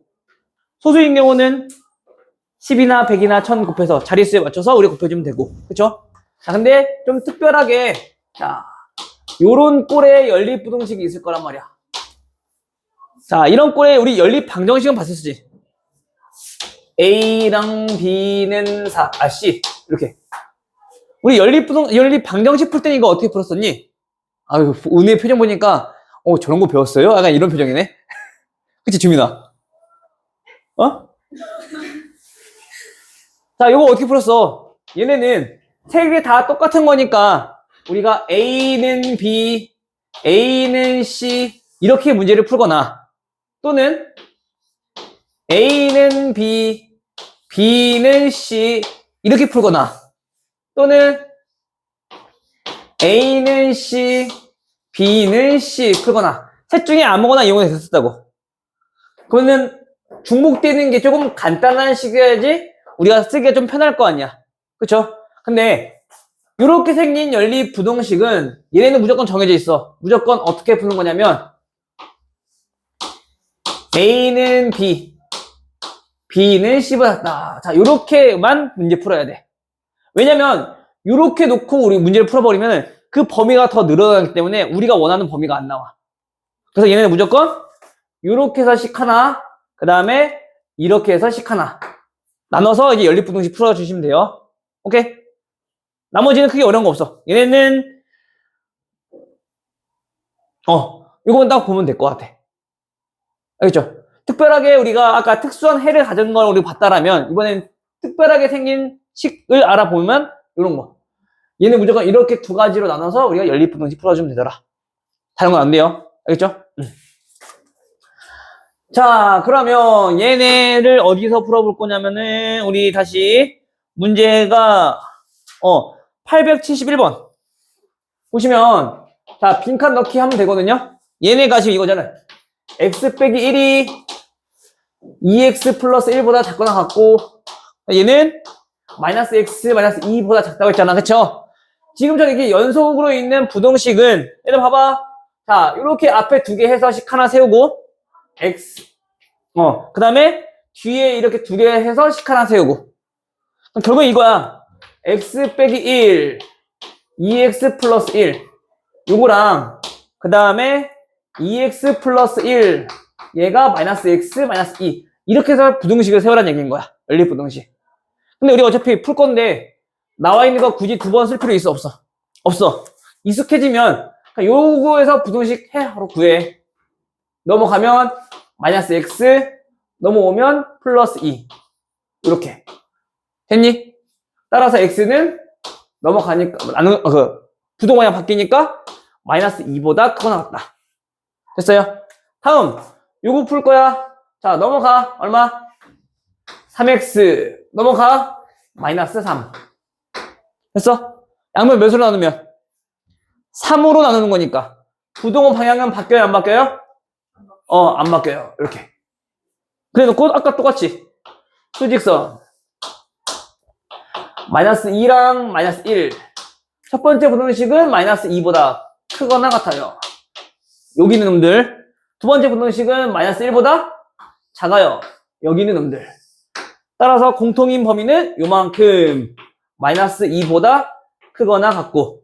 소수인 경우는 10이나 100이나 1000 곱해서 자릿수에 맞춰서 우리 곱해주면 되고, 그쵸? 자, 근데 좀 특별하게, 자, 요런 꼴의 연립부등식이 있을 거란 말이야. 자, 이런 꼴에 우리 연립방정식은 봤었지. A랑 B는 4, C. 이렇게. 우리 연립방정식 풀 때는 이거 어떻게 풀었었니? 아유, 은혜 표정 보니까, 저런 거 배웠어요? 약간 이런 표정이네? 그치, 주민아? 자, 요거 어떻게 풀었어? 얘네는 세 개 다 똑같은 거니까, 우리가 A는 B, A는 C, 이렇게 문제를 풀거나, 또는 A는 B, B는 C, 이렇게 풀거나, 또는 A는 C, B는 C 풀거나, 셋 중에 아무거나 이용해서 됐었다고. 그러면 중복되는 게 조금 간단한 식이어야지 우리가 쓰기가 좀 편할 거 아니야. 그쵸? 근데 이렇게 생긴 연립부등식은 얘네는 무조건 정해져 있어. 무조건 어떻게 푸는 거냐면 A는 B, B는 C보다 작다. 자, 요렇게만 문제 풀어야 돼. 왜냐면 요렇게 놓고 우리 문제를 풀어버리면 그 범위가 더 늘어나기 때문에 우리가 원하는 범위가 안 나와. 그래서 얘네는 무조건 요렇게 해서 식 하나, 그 다음에 이렇게 해서 식 하나 나눠서 이제 연립부등식 풀어주시면 돼요. 오케이? 나머지는 크게 어려운 거 없어. 얘네는 이건 딱 보면 될 것 같아. 알겠죠? 특별하게 우리가 아까 특수한 해를 가진 걸 우리 봤다라면 이번엔 특별하게 생긴 식을 알아보면 이런 거. 얘는 무조건 이렇게 두 가지로 나눠서 우리가 연립부등식 풀어주면 되더라. 다른 건 안 돼요. 알겠죠? 자, 그러면 얘네를 어디서 풀어볼 거냐면은 우리 다시 문제가 871번 보시면 자, 빈칸 넣기 하면 되거든요. 얘네가 지금 이거잖아요. x 빼기 1이 2x 플러스 1보다 작거나 같고 얘는 마이너스 x 마이너스 2보다 작다고 했잖아. 그쵸? 지금처럼 이게 연속으로 있는 부등식은 얘들 봐봐. 자, 이렇게 앞에 두 개 해서 식 하나 세우고 x 그 다음에 뒤에 이렇게 두 개 해서 식 하나 세우고 결국 이거야. x 빼기 1 2x 플러스 1 요거랑 그 다음에 2x 플러스 1 얘가 마이너스 x 마이너스 2 이렇게 해서 부등식을 세우라는 얘기인 거야. 연립부등식. 근데 우리 어차피 풀 건데 나와 있는 거 굳이 두 번 쓸 필요 있어? 없어. 익숙해지면 요거에서 부등식 해 하러 구해. 넘어가면 마이너스 x 넘어오면 플러스 2 이렇게 됐니? 따라서 x는 넘어가니까 부동방향 바뀌니까 마이너스 2보다 크거나 같다. 됐어요? 다음 요거 풀 거야. 자, 넘어가. 얼마? 3x 넘어가 마이너스 3. 됐어? 양변 몇으로 나누면? 3으로 나누는 거니까 부동호 방향은 바뀌어요? 안 바뀌어요? 안 바뀌어요. 이렇게. 그래 놓고 아까 똑같이 수직선 마이너스 2랑 마이너스 1. 첫 번째 부등식은 마이너스 2보다 크거나 같아요. 여기 있는 놈들. 두 번째 부등식은 마이너스 1보다 작아요. 여기 있는 놈들. 따라서 공통인 범위는 요만큼 마이너스 2보다 크거나 같고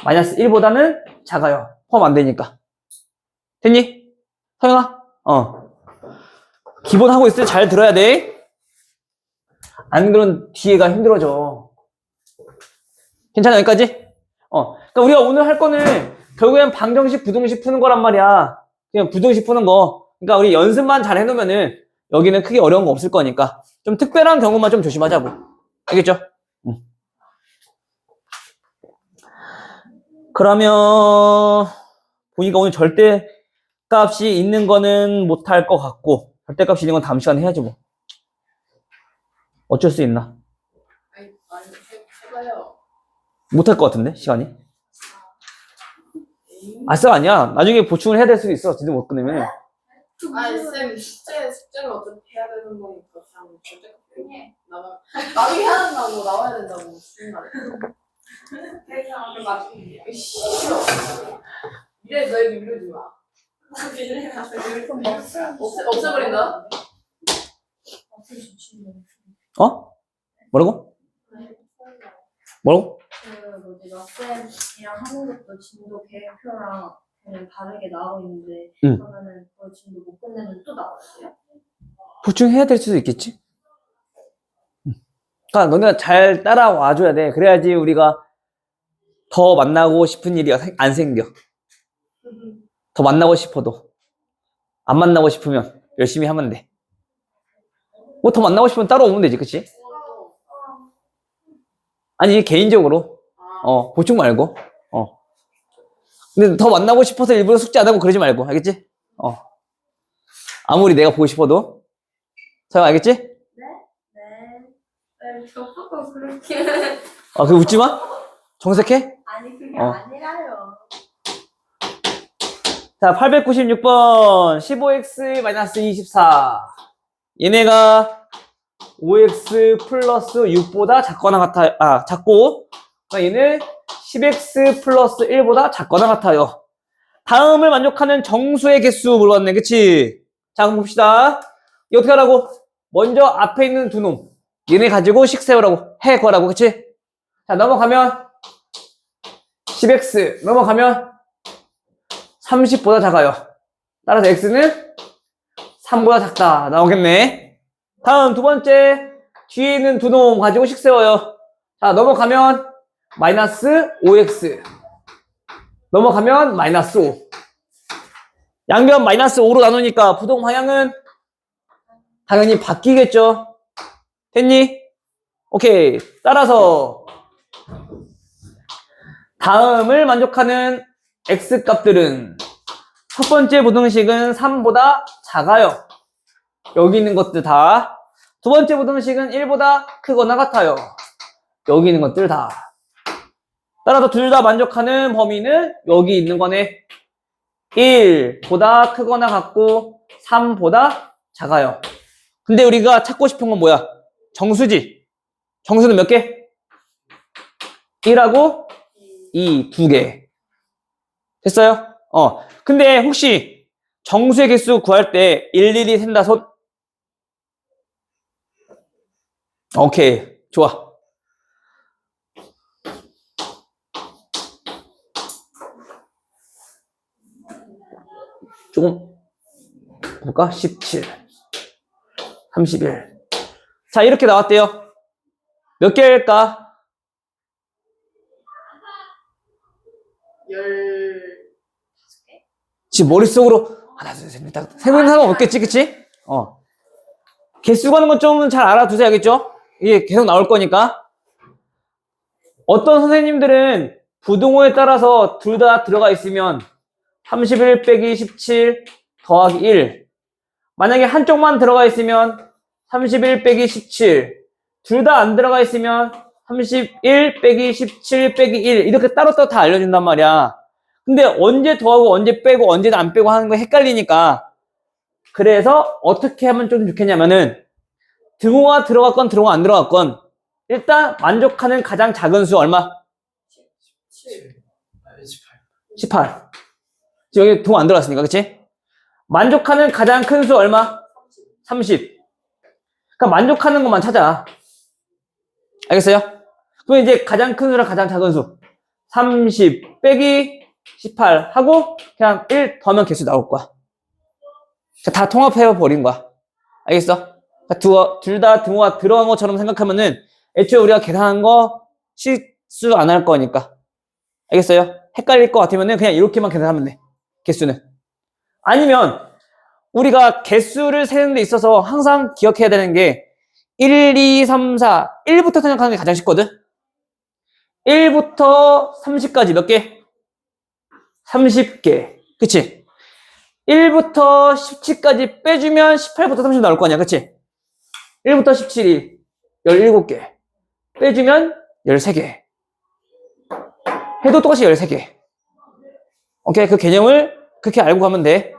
마이너스 1보다는 작아요. 포함 안 되니까. 됐니? 서영아? 기본 하고 있을 때 잘 들어야 돼. 안 그러면 뒤에가 힘들어져. 괜찮아, 여기까지? 그러니까 우리가 오늘 할 거는 결국엔 방정식, 부등식 푸는 거란 말이야. 그냥 부등식 푸는 거. 그러니까 우리 연습만 잘 해놓으면은 여기는 크게 어려운 거 없을 거니까 좀 특별한 경우만 좀 조심하자고. 알겠죠? 그러면 보니까 오늘 절대값이 있는 거는 못할 것 같고 절대값이 있는 건 다음 시간에 해야지 뭐. 어쩔 수 있나? 아니, 해봐요. 못할 것 같은데 시간이? 아싸 아니야. 나중에 보충을 해야 될 수도 있어. 지금 못 끝내면. 아니, 쌤, 숙제를 어차피 해야 되는 거니까 그냥 절대 해. 나중에 해야 된다고, 나와야 된다고. 무슨 말이야. 그냥 나중에. 미래 너희도 미루지 마. 없애버린다? 뭐라고? 뭐라고? 쌤이랑 하는 것도 진도 계획표랑 그냥 다르게 나오고 있는데 응. 그러면은 그 진도 못 끝내면 또 나와야 돼요? 보충해야 될 수도 있겠지. 그러니까 너네가 잘 따라와 줘야 돼. 그래야지 우리가 더 만나고 싶은 일이 안 생겨. 더 만나고 싶어도 안 만나고 싶으면 열심히 하면 돼. 뭐 더 만나고 싶으면 따로 오면 되지, 그치? 아니 개인적으로 보충 말고 근데 더 만나고 싶어서 일부러 숙제 안 하고 그러지 말고, 알겠지? 아무리 내가 보고 싶어도. 서영 알겠지? 네. 저보고 그렇게 그거 웃지 마? 정색해? 아니 그게 어. 아니라요. 자, 896번 15x-24 얘네가 5x 플러스 6보다 작거나 같아요. 작고 얘는 10x 플러스 1보다 작거나 같아요. 다음을 만족하는 정수의 개수 물어봤네, 그치? 자, 그럼 봅시다. 이거 어떻게 하라고? 먼저 앞에 있는 두 놈 얘네 가지고 식 세우라고 해 구하라고, 그치? 자, 넘어가면 10x 넘어가면 30보다 작아요. 따라서 x는 3보다 작다 나오겠네. 다음 두 번째 뒤에 있는 두 놈 가지고 식 세워요. 자, 넘어가면 마이너스 5x 넘어가면 마이너스 5. 양변 마이너스 5로 나누니까 부동 방향은 당연히 바뀌겠죠. 됐니? 오케이. 따라서 다음을 만족하는 x 값들은 첫 번째 부등식은 3보다 작아요. 여기 있는 것들 다. 두 번째 부등식은 1보다 크거나 같아요. 여기 있는 것들 다. 따라서 둘 다 만족하는 범위는 여기 있는 거네. 1보다 크거나 같고 3보다 작아요. 근데 우리가 찾고 싶은 건 뭐야? 정수지. 정수는 몇 개? 1하고 2, 2개. 됐어요? 근데 혹시 정수의 개수 구할 때 일일이 센다 손? 오케이, 좋아. 조금 볼까? 17, 31. 자, 이렇게 나왔대요. 몇 개일까? 15개? 지금 머릿속으로 하나, 둘, 셋, 넷, 다섯. 세고 있는 사람 없겠지, 그치? 개수 가는 건 좀 잘 알아두세요, 알겠죠? 이게 계속 나올 거니까. 어떤 선생님들은 부등호에 따라서 둘 다 들어가 있으면 31 빼기 17 더하기 1. 만약에 한쪽만 들어가 있으면 31 빼기 17. 둘 다 안 들어가 있으면 31 빼기 17 빼기 1. 이렇게 따로따로 다 알려준단 말이야. 근데 언제 더하고 언제 빼고 언제 안 빼고 하는 거 헷갈리니까. 그래서 어떻게 하면 좀 좋겠냐면은 등호가 들어갔건 등호가 안 들어갔건 일단 만족하는 가장 작은 수 얼마? 7. 18. 지금 여기 등호 안 들어갔으니까, 그치? 만족하는 가장 큰 수 얼마? 30. 그러니까 만족하는 것만 찾아. 알겠어요? 그럼 이제 가장 큰 수랑 가장 작은 수 30 빼기 18 하고 그냥 1 더하면 개수 나올 거야. 다 통합해 버린 거야. 알겠어? 둘 다 등호가 들어간 것처럼 생각하면은 애초에 우리가 계산한 거 실수 안 할 거니까. 알겠어요? 헷갈릴 것 같으면은 그냥 이렇게만 계산하면 돼. 개수는. 아니면 우리가 개수를 세는 데 있어서 항상 기억해야 되는 게 1, 2, 3, 4, 1부터 생각하는 게 가장 쉽거든? 1부터 30까지 몇 개? 30개. 그치? 1부터 17까지 빼주면 18부터 30 나올 거 아니야. 그치? 1부터 17이 17개. 빼주면 13개. 해도 똑같이 13개. 오케이? 그 개념을 그렇게 알고 가면 돼.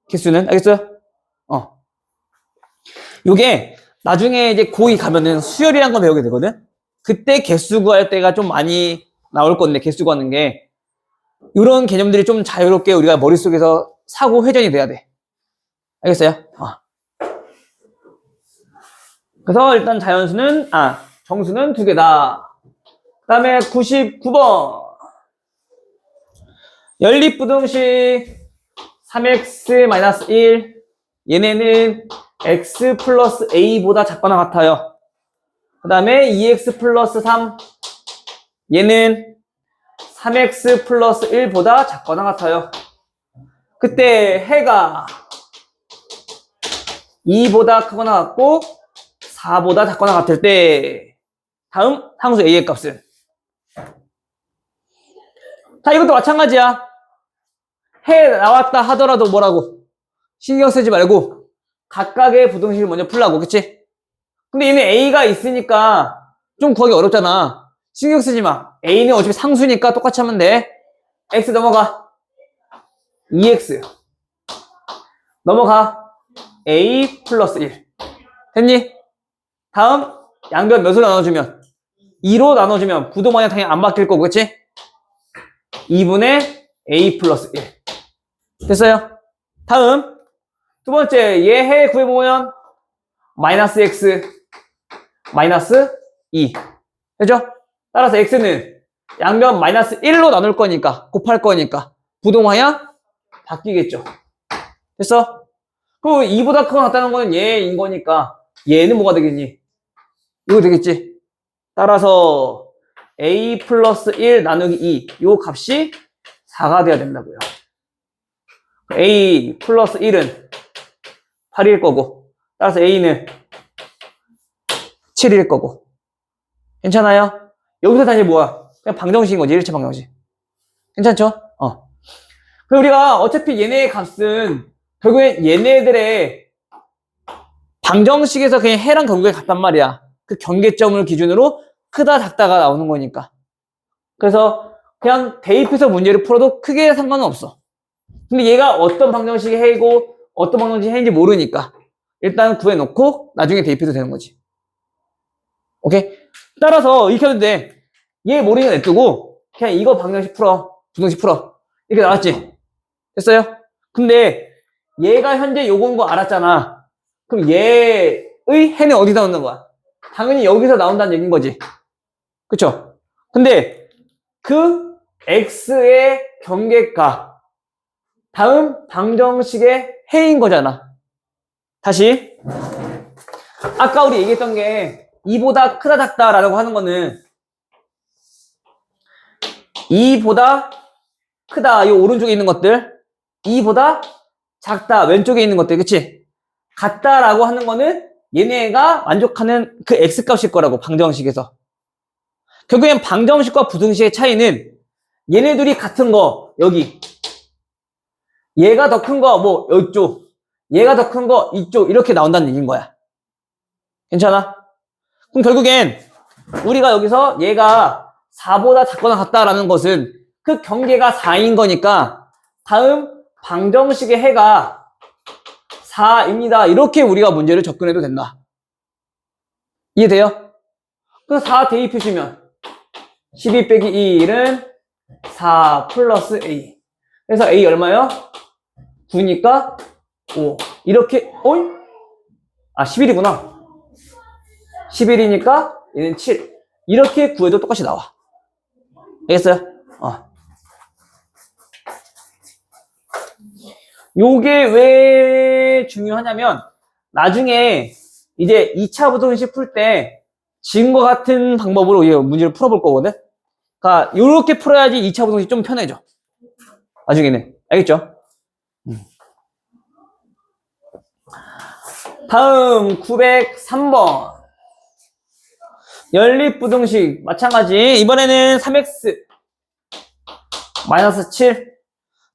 개수는. 알겠어요? 요게 나중에 이제 고2 가면은 수열이란 거 배우게 되거든? 그때 개수 구할 때가 좀 많이 나올 건데, 개수 구하는 게. 이런 개념들이 좀 자유롭게 우리가 머릿속에서 사고 회전이 돼야 돼. 알겠어요? 그래서 일단 정수는 2개다. 그 다음에 99번. 연립부등식 3x-1. 얘네는 x 플러스 a보다 작거나 같아요. 그 다음에 2x 플러스 3. 얘는 3x 플러스 1보다 작거나 같아요. 그때 해가 2보다 크거나 같고 4보다 작거나 같을 때 다음 상수 a의 값은. 자, 이것도 마찬가지야. 해 나왔다 하더라도 뭐라고? 신경 쓰지 말고 각각의 부등식을 먼저 풀라고. 그치? 근데 얘는 a가 있으니까 좀 구하기 어렵잖아. 신경 쓰지 마. a는 어차피 상수니까 똑같이 하면 돼. x 넘어가. 2x 넘어가. a 플러스 1 됐니? 다음 양변 몇으로 나눠주면? 2로 나눠주면 부동반이 당연히 안 바뀔 거고. 그치? 2분의 a 플러스 1 됐어요? 다음 두 번째 얘 해 구해보면 마이너스 x 마이너스 2 되죠? 따라서 x는 양변 마이너스 1로 나눌 거니까 곱할 거니까 부동하야 바뀌겠죠. 됐어? 그리고 2보다 크거나 같다는 거는 얘인 거니까 얘는 뭐가 되겠니? 이거 되겠지? 따라서 a 플러스 1 나누기 2 요 값이 4가 돼야 된다고요. a 플러스 1은 8일 거고 따라서 a는 7일 거고. 괜찮아요? 여기서 다시 뭐야? 그냥 방정식인 거지. 1차 방정식. 괜찮죠? 그리고 우리가 어차피 얘네의 값은 결국엔 얘네들의 방정식에서 그냥 해랑 결국에 같단 말이야. 그 경계점을 기준으로 크다 작다가 나오는 거니까. 그래서 그냥 대입해서 문제를 풀어도 크게 상관은 없어. 근데 얘가 어떤 방정식의 해이고 어떤 방정식의 해인지 모르니까 일단 구해놓고 나중에 대입해도 되는 거지. 오케이? 따라서 이렇게 하면 돼. 얘 모르니까 냅두고 그냥 이거 방정식 풀어. 부등식 풀어. 이렇게 나왔지? 됐어요? 근데 얘가 현재 요거인 거 알았잖아. 그럼 얘의 해는 어디서 나오는 거야? 당연히 여기서 나온다는 얘기인 거지. 그쵸? 근데 그 x의 경계가 다음 방정식의 해인 거잖아. 다시 아까 우리 얘기했던 게 2보다 크다 작다라고 하는 거는 2보다 크다 이 오른쪽에 있는 것들 2보다 작다 왼쪽에 있는 것들 그치? 같다라고 하는 거는 얘네가 만족하는 그 x값일 거라고, 방정식에서. 결국엔 방정식과 부등식의 차이는 얘네 둘이 같은 거, 여기. 얘가 더 큰 거, 뭐, 이쪽. 얘가 더 큰 거, 이쪽. 이렇게 나온다는 얘기인 거야. 괜찮아? 그럼 결국엔 우리가 여기서 얘가 4보다 작거나 같다라는 것은 그 경계가 4인 거니까 다음 방정식의 해가 4입니다. 이렇게 우리가 문제를 접근해도 된다. 이해돼요? 그래서 4 대입해주면 12 빼기 1은 4 플러스 A. 그래서 A 얼마요? 9니까 5. 이렇게, 어이? 아, 11이구나. 11이니까 얘는 7. 이렇게 구해도 똑같이 나와. 알겠어요? 요게 왜 중요하냐면 나중에 이제 2차 부등식 풀 때 지금과 같은 방법으로 이 문제를 풀어볼 거거든. 그러니까 요렇게 풀어야지 2차 부등식 좀 편해져. 나중에는. 알겠죠? 다음 903번. 연립부등식 마찬가지. 이번에는 3x 마이너스 7.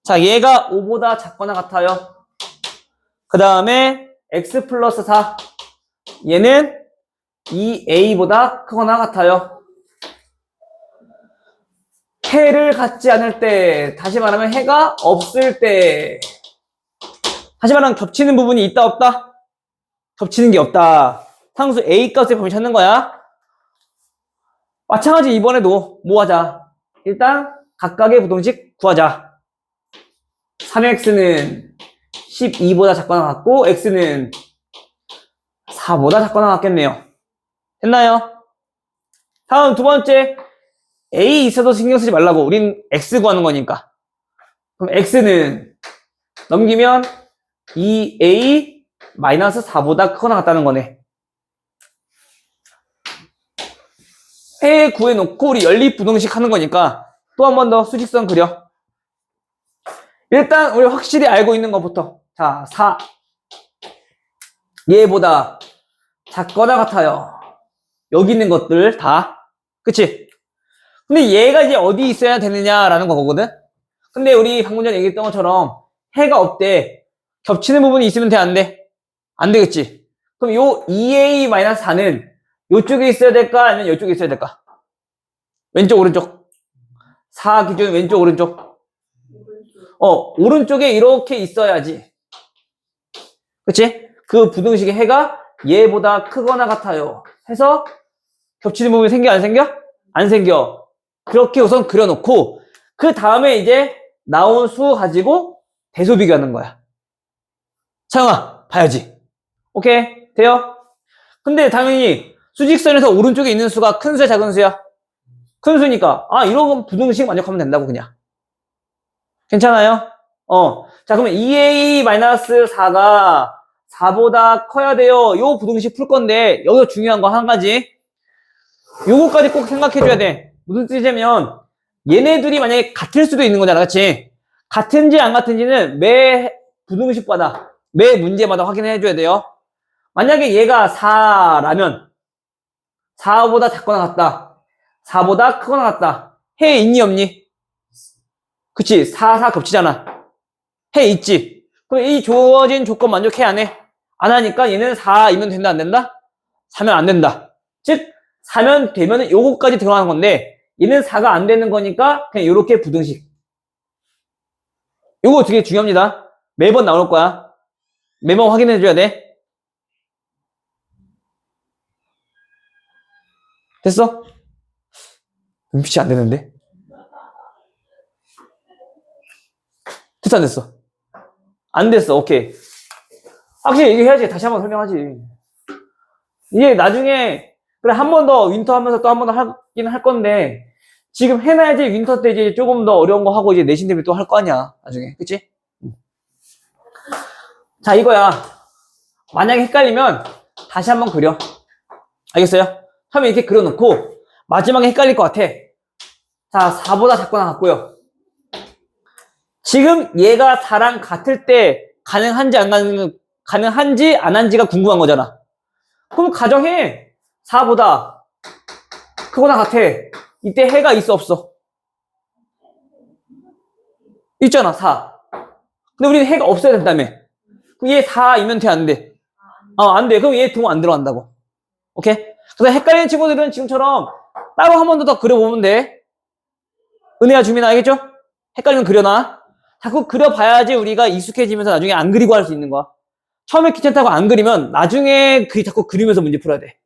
자, 얘가 5보다 작거나 같아요. 그 다음에 x 플러스 4. 얘는 2a보다 크거나 같아요. 해를 갖지 않을 때, 다시 말하면 해가 없을 때. 다시 말하면 겹치는 부분이 있다 없다? 겹치는 게 없다. 상수 a 값의 범위 찾는 거야. 마찬가지 이번에도 뭐 하자? 일단 각각의 부등식 구하자. 3x는 12보다 작거나 같고 x는 4보다 작거나 같겠네요. 됐나요? 다음 두 번째, a 있어도 신경 쓰지 말라고. 우린 x 구하는 거니까. 그럼 x는 넘기면 2a 마이너스 4보다 크거나 같다는 거네. 해 구해놓고 우리 연립부등식 하는 거니까 또 한 번 더 수직선 그려. 일단 우리 확실히 알고 있는 것부터. 자, 4. 얘보다 작거나 같아요. 여기 있는 것들 다. 그치? 근데 얘가 이제 어디 있어야 되느냐라는 거거든? 근데 우리 방금 전에 얘기했던 것처럼 해가 없대. 겹치는 부분이 있으면 돼, 안 돼? 안 되겠지? 그럼 요 2a-4는 요쪽에 있어야 될까? 아니면 요쪽에 있어야 될까? 왼쪽, 오른쪽. 4 기준 왼쪽, 오른쪽. 오른쪽에 이렇게 있어야지. 그치? 그 부등식의 해가 얘보다 크거나 같아요. 해서 겹치는 부분이 생겨, 안 생겨? 안 생겨. 그렇게 우선 그려놓고 그 다음에 이제 나온 수 가지고 대소 비교하는 거야. 차영아, 봐야지. 오케이? 돼요? 근데 당연히 수직선에서 오른쪽에 있는 수가 큰 수야, 작은 수야? 큰 수니까 이런 부등식 만족하면 된다고 그냥. 괜찮아요? 자, 그러면 2a-4가 4보다 커야 돼요. 요 부등식 풀 건데 여기서 중요한 거 한 가지. 요거까지 꼭 생각해 줘야 돼. 무슨 뜻이냐면 얘네들이 만약에 같을 수도 있는 거잖아. 그치? 같은지 안 같은지는 매 부등식마다 매 문제마다 확인해 줘야 돼요. 만약에 얘가 4라면 4보다 작거나 같다. 4보다 크거나 같다. 해 있니 없니? 그치? 4, 4 겹치잖아. 해 있지? 그럼 이 주어진 조건 만족해 안 해? 안 하니까 얘는 4이면 된다 안 된다? 4면 안 된다. 즉 4면 되면 요거까지 들어가는 건데 얘는 4가 안 되는 거니까 그냥 요렇게 부등식. 요거 되게 중요합니다. 매번 나올 거야. 매번 확인해 줘야 돼. 됐어? 눈빛이 안 되는데? 됐어 안 됐어? 안 됐어. 오케이. 확실히 얘기해야지. 다시 한번 설명하지. 이게 나중에 그래 한 번 더 윈터 하면서 또 한 번 더 하긴 할 건데 지금 해놔야지 윈터 때 이제 조금 더 어려운 거 하고 이제 내신 대비 또 할 거 아니야 나중에. 그치? 자 이거야. 만약에 헷갈리면 다시 한번 그려. 알겠어요? 처음에 이렇게 그려놓고 마지막에 헷갈릴 것 같아. 자 4보다 작거나 같고요. 지금 얘가 4랑 같을 때 가능한지 안 한지가 궁금한 거잖아. 그럼 가정해. 4보다 크거나 같아. 이때 해가 있어 없어? 있잖아 4. 근데 우리는 해가 없어야 된다며. 그럼 얘 4이면 돼 안 돼? 안 돼. 그럼 얘 등 안 들어간다고. 오케이? 그래서 헷갈리는 친구들은 지금처럼 따로 한 번 더 그려보면 돼. 은혜야 주민 알겠죠? 헷갈리면 그려놔. 자꾸 그려봐야지 우리가 익숙해지면서 나중에 안 그리고 할 수 있는 거야. 처음에 귀찮다고 안 그리면 나중에 자꾸 그리면서 문제 풀어야 돼.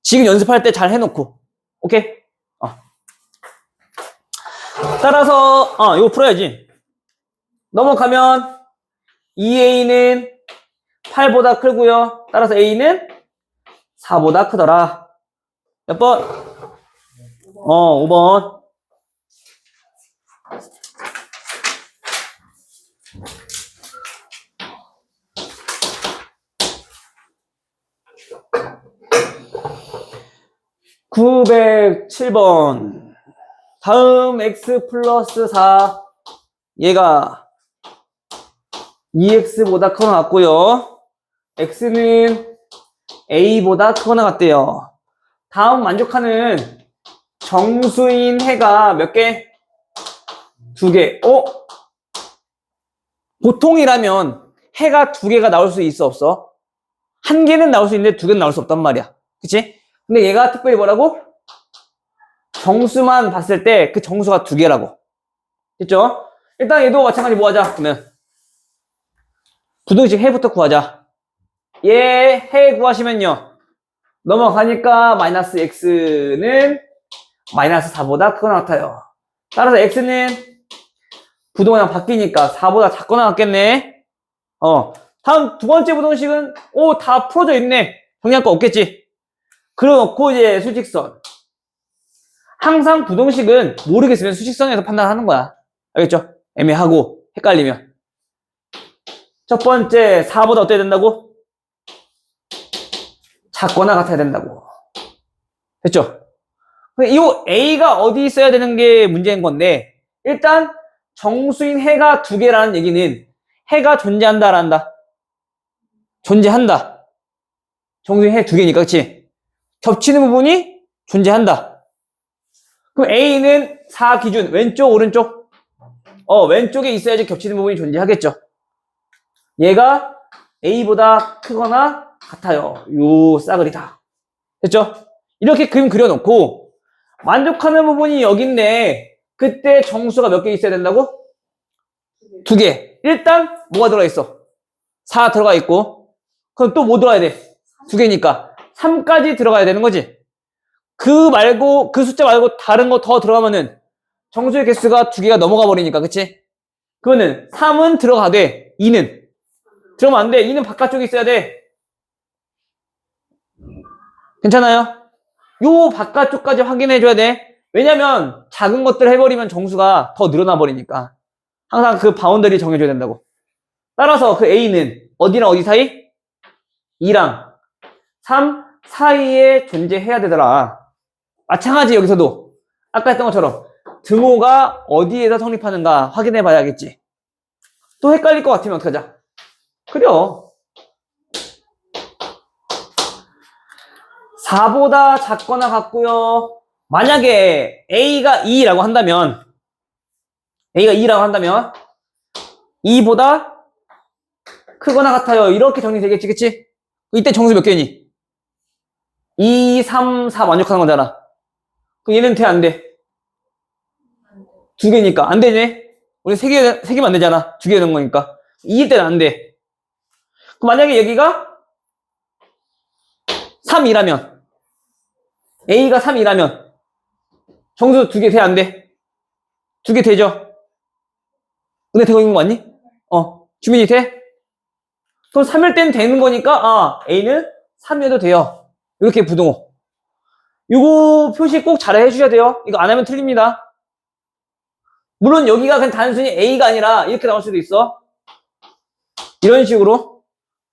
지금 연습할 때 잘 해놓고. 오케이? 따라서 이거 풀어야지. 넘어가면 2a는 8보다 크고요. 따라서 a는 4보다 크더라. 몇 번? 5번. (907번) 다음 x 플러스 4 얘가 2x보다 크거나 같고요. x는 a보다 크거나 같대요. 다음 만족하는 정수인 해가 몇 개? 2개. 보통이라면 해가 2개가 나올 수 있어 없어? 1개는 나올 수 있는데 2개는 나올 수 없단 말이야. 그치? 근데 얘가 특별히 뭐라고? 정수만 봤을 때 그 정수가 2개라고. 됐죠? 일단 얘도 마찬가지 뭐 하자? 그러면 부등식 해부터 구하자. 얘 해 구하시면요. 넘어가니까 마이너스 x는 마이너스 4보다 크거나 같아요. 따라서 x는 부동이랑 바뀌니까 4보다 작거나 같겠네. 다음 두 번째 부등식은 다 풀어져 있네. 정리할 거 없겠지. 그려놓고 이제 수직선. 항상 부등식은 모르겠으면 수직선에서 판단하는 거야. 알겠죠? 애매하고 헷갈리면. 첫 번째 4보다 어때야 된다고? 작거나 같아야 된다고. 됐죠? 이 A가 어디 있어야 되는 게 문제인 건데 일단 정수인 해가 2개라는 얘기는 해가 존재한다 안 한다? 존재한다. 정수인 해 2개니까 그치? 겹치는 부분이 존재한다. 그럼 A는 4 기준 왼쪽 오른쪽? 왼쪽에 있어야지 겹치는 부분이 존재하겠죠. 얘가 A보다 크거나 같아요. 요 싸그리다. 됐죠? 이렇게 그림 그려놓고 만족하는 부분이 여기인데 그때 정수가 몇 개 있어야 된다고? 2개. 일단 뭐가 들어가 있어? 4 들어가 있고 그럼 또 뭐 들어가야 돼? 2개니까 3까지 들어가야 되는 거지. 그 숫자 말고 다른 거 더 들어가면은 정수의 개수가 2개가 넘어가 버리니까 그치? 그거는 3은 들어가되 2는 들어가면 안 돼. 2는 바깥쪽에 있어야 돼. 괜찮아요? 요 바깥쪽까지 확인해 줘야 돼. 왜냐면 작은 것들 해버리면 정수가 더 늘어나 버리니까 항상 그 바운더리 정해줘야 된다고. 따라서 그 A는 어디랑 어디 사이? 2랑 3 사이에 존재해야 되더라. 마찬가지 여기서도 아까 했던 것처럼 등호가 어디에서 성립하는가 확인해 봐야겠지. 또 헷갈릴 것 같으면 어떡하자? 그래요. 4보다 작거나 같고요. 만약에 A가 2라고 한다면 2보다 크거나 같아요. 이렇게 정리되겠지, 그치? 이때 정수 몇 개니? 2, 3, 4 만족하는 거잖아. 그럼 얘는 돼, 안 돼? 2개니까. 안 되네? 우리 3개면 안 되잖아. 2개 되는 거니까. 2일 때는 안 돼. 그럼 만약에 여기가 3이라면, A가 3이라면, 정수 2개 돼, 안 돼? 2개 되죠? 은혜 되고 있는 거 맞니? 주민이 돼? 그럼 3일 때는 되는 거니까, A는 3이어도 돼요. 이렇게 부등호. 이거 표시 꼭 잘 해주셔야 돼요. 이거 안 하면 틀립니다. 물론 여기가 그냥 단순히 A가 아니라 이렇게 나올 수도 있어. 이런 식으로.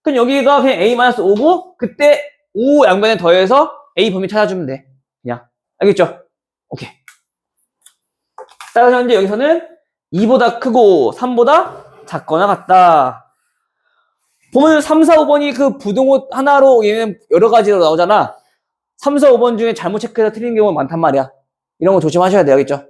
그럼 여기가 그냥 A-5고, 그때 5 양변에 더해서 A 범위 찾아주면 돼. 그냥. 알겠죠? 오케이. 따라서 현재 여기서는 2보다 크고 3보다 작거나 같다. 보면 3, 4, 5번이 그 부등호 하나로 얘는 여러 가지로 나오잖아. 3, 4, 5번 중에 잘못 체크해서 틀린 경우가 많단 말이야. 이런 거 조심하셔야 돼야겠죠.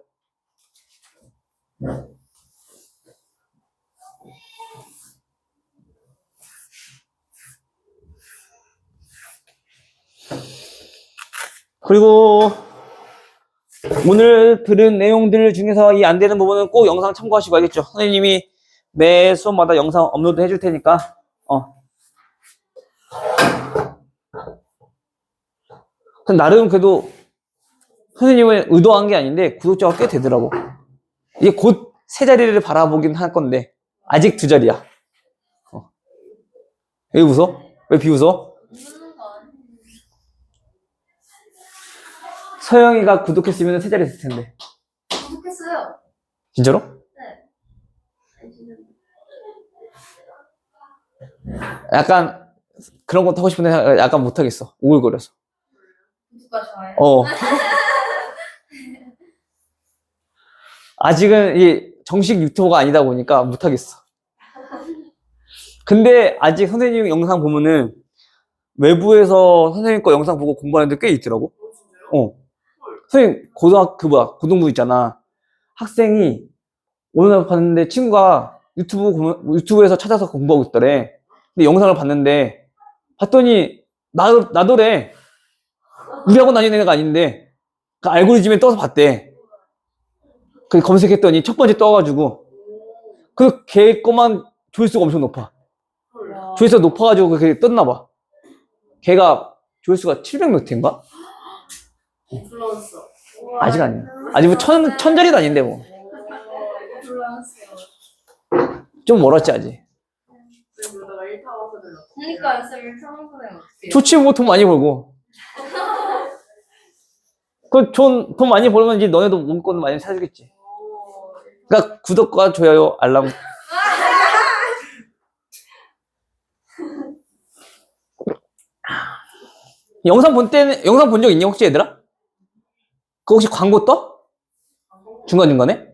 그리고 오늘 들은 내용들 중에서 이 안 되는 부분은 꼭 영상 참고하시고 알겠죠? 선생님이 매 수업마다 영상 업로드 해줄 테니까 나름 그래도 선생님은 의도한 게 아닌데 구독자가 꽤 되더라고. 이제 곧 세 자리를 바라보긴 할 건데 아직 두 자리야. 왜 웃어? 왜 비웃어? 서영이가 구독했으면 세 자리 됐을 텐데. 구독했어요. 진짜로? 약간 그런 것도 하고 싶은데 약간 못하겠어. 오글거려서. 구독과 좋아요. 아직은 이 정식 유튜버가 아니다 보니까 못하겠어. 근데 아직 선생님 영상 보면은 외부에서 선생님 거 영상 보고 공부하는 데 꽤 있더라고. 선생님 고등부 있잖아. 학생이 어느 날 봤는데 친구가 유튜브에서 찾아서 공부하고 있더래. 근데 영상을 봤더니 나더래. 우리 학원 다니는 애가 아닌데 그 알고리즘에 떠서 봤대. 그 검색했더니 첫 번째 떠가지고 그 걔 거만 조회수가 엄청 높아. 조회수가 높아가지고 그게 떴나 봐. 걔가 조회수가 700몇 회인가? 불렀어. 아직 아니야. 아직 뭐 천자리도 아닌데 뭐. 불렀어요. 좀 멀었지 아직. 그러다가 1타 와서 들었어. 그러니까 쌤 평소에 어떻게? 좋지 뭐 돈 많이 벌고. 돈 많이 벌면 이제 너네도 먹을 건 많이 사주겠지. 그러니까 구독과 좋아요 알람. 영상 본 적 있니 혹시 얘들아? 그거 혹시 광고 떠? 중간중간에?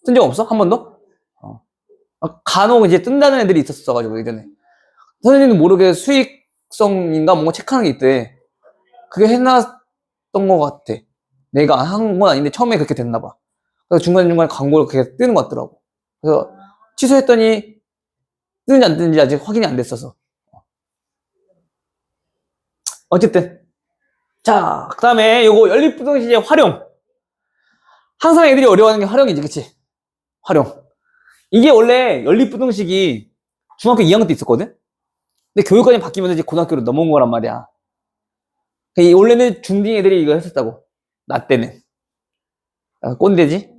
뜬 적 없어? 한 번도? 간혹 이제 뜬다는 애들이 있었어가지고 예전에 선생님도 모르게 수익성인가 뭔가 체크하는 게 있대. 그게 해놨던 것 같아. 내가 한 건 아닌데 처음에 그렇게 됐나 봐. 그래서 중간중간에 광고가 그렇게 뜨는 것 같더라고. 그래서 취소했더니 뜨는지 안 뜨는지 아직 확인이 안 됐어서. 어쨌든 자, 그 다음에 요거 연립부등식의 활용. 항상 애들이 어려워하는 게 활용이지, 그치? 활용. 이게 원래 연립부등식이 중학교 2학년 때 있었거든? 근데 교육관이 바뀌면서 이제 고등학교로 넘어온 거란 말이야. 원래는 중딩 애들이 이거 했었다고. 나 때는. 꼰대지?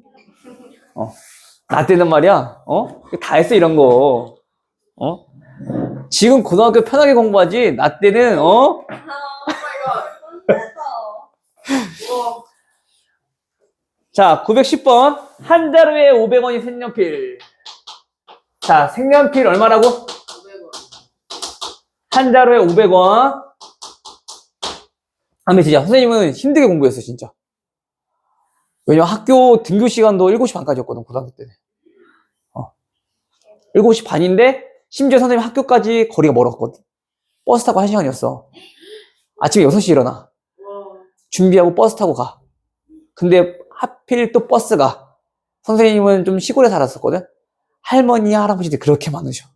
나 때는 말이야. 다 했어, 이런 거. 지금 고등학교 편하게 공부하지, 나 때는, 오 마이 갓. 자, 910번. 한 자루에 500원이 색연필. 자, 색연필 얼마라고? 500원. 한 자루에 500원. 근데 진짜 선생님은 힘들게 공부했어, 진짜. 왜냐면 학교 등교 시간도 7시 반까지였거든, 고등학교 때는. 7시 반인데, 심지어 선생님 학교까지 거리가 멀었거든. 버스 타고 1시간이었어. 아침에 6시에 일어나. 와. 준비하고 버스 타고 가. 근데 하필 또 버스가 선생님은 좀 시골에 살았었거든. 할머니 할아버지들이 그렇게 많으셔.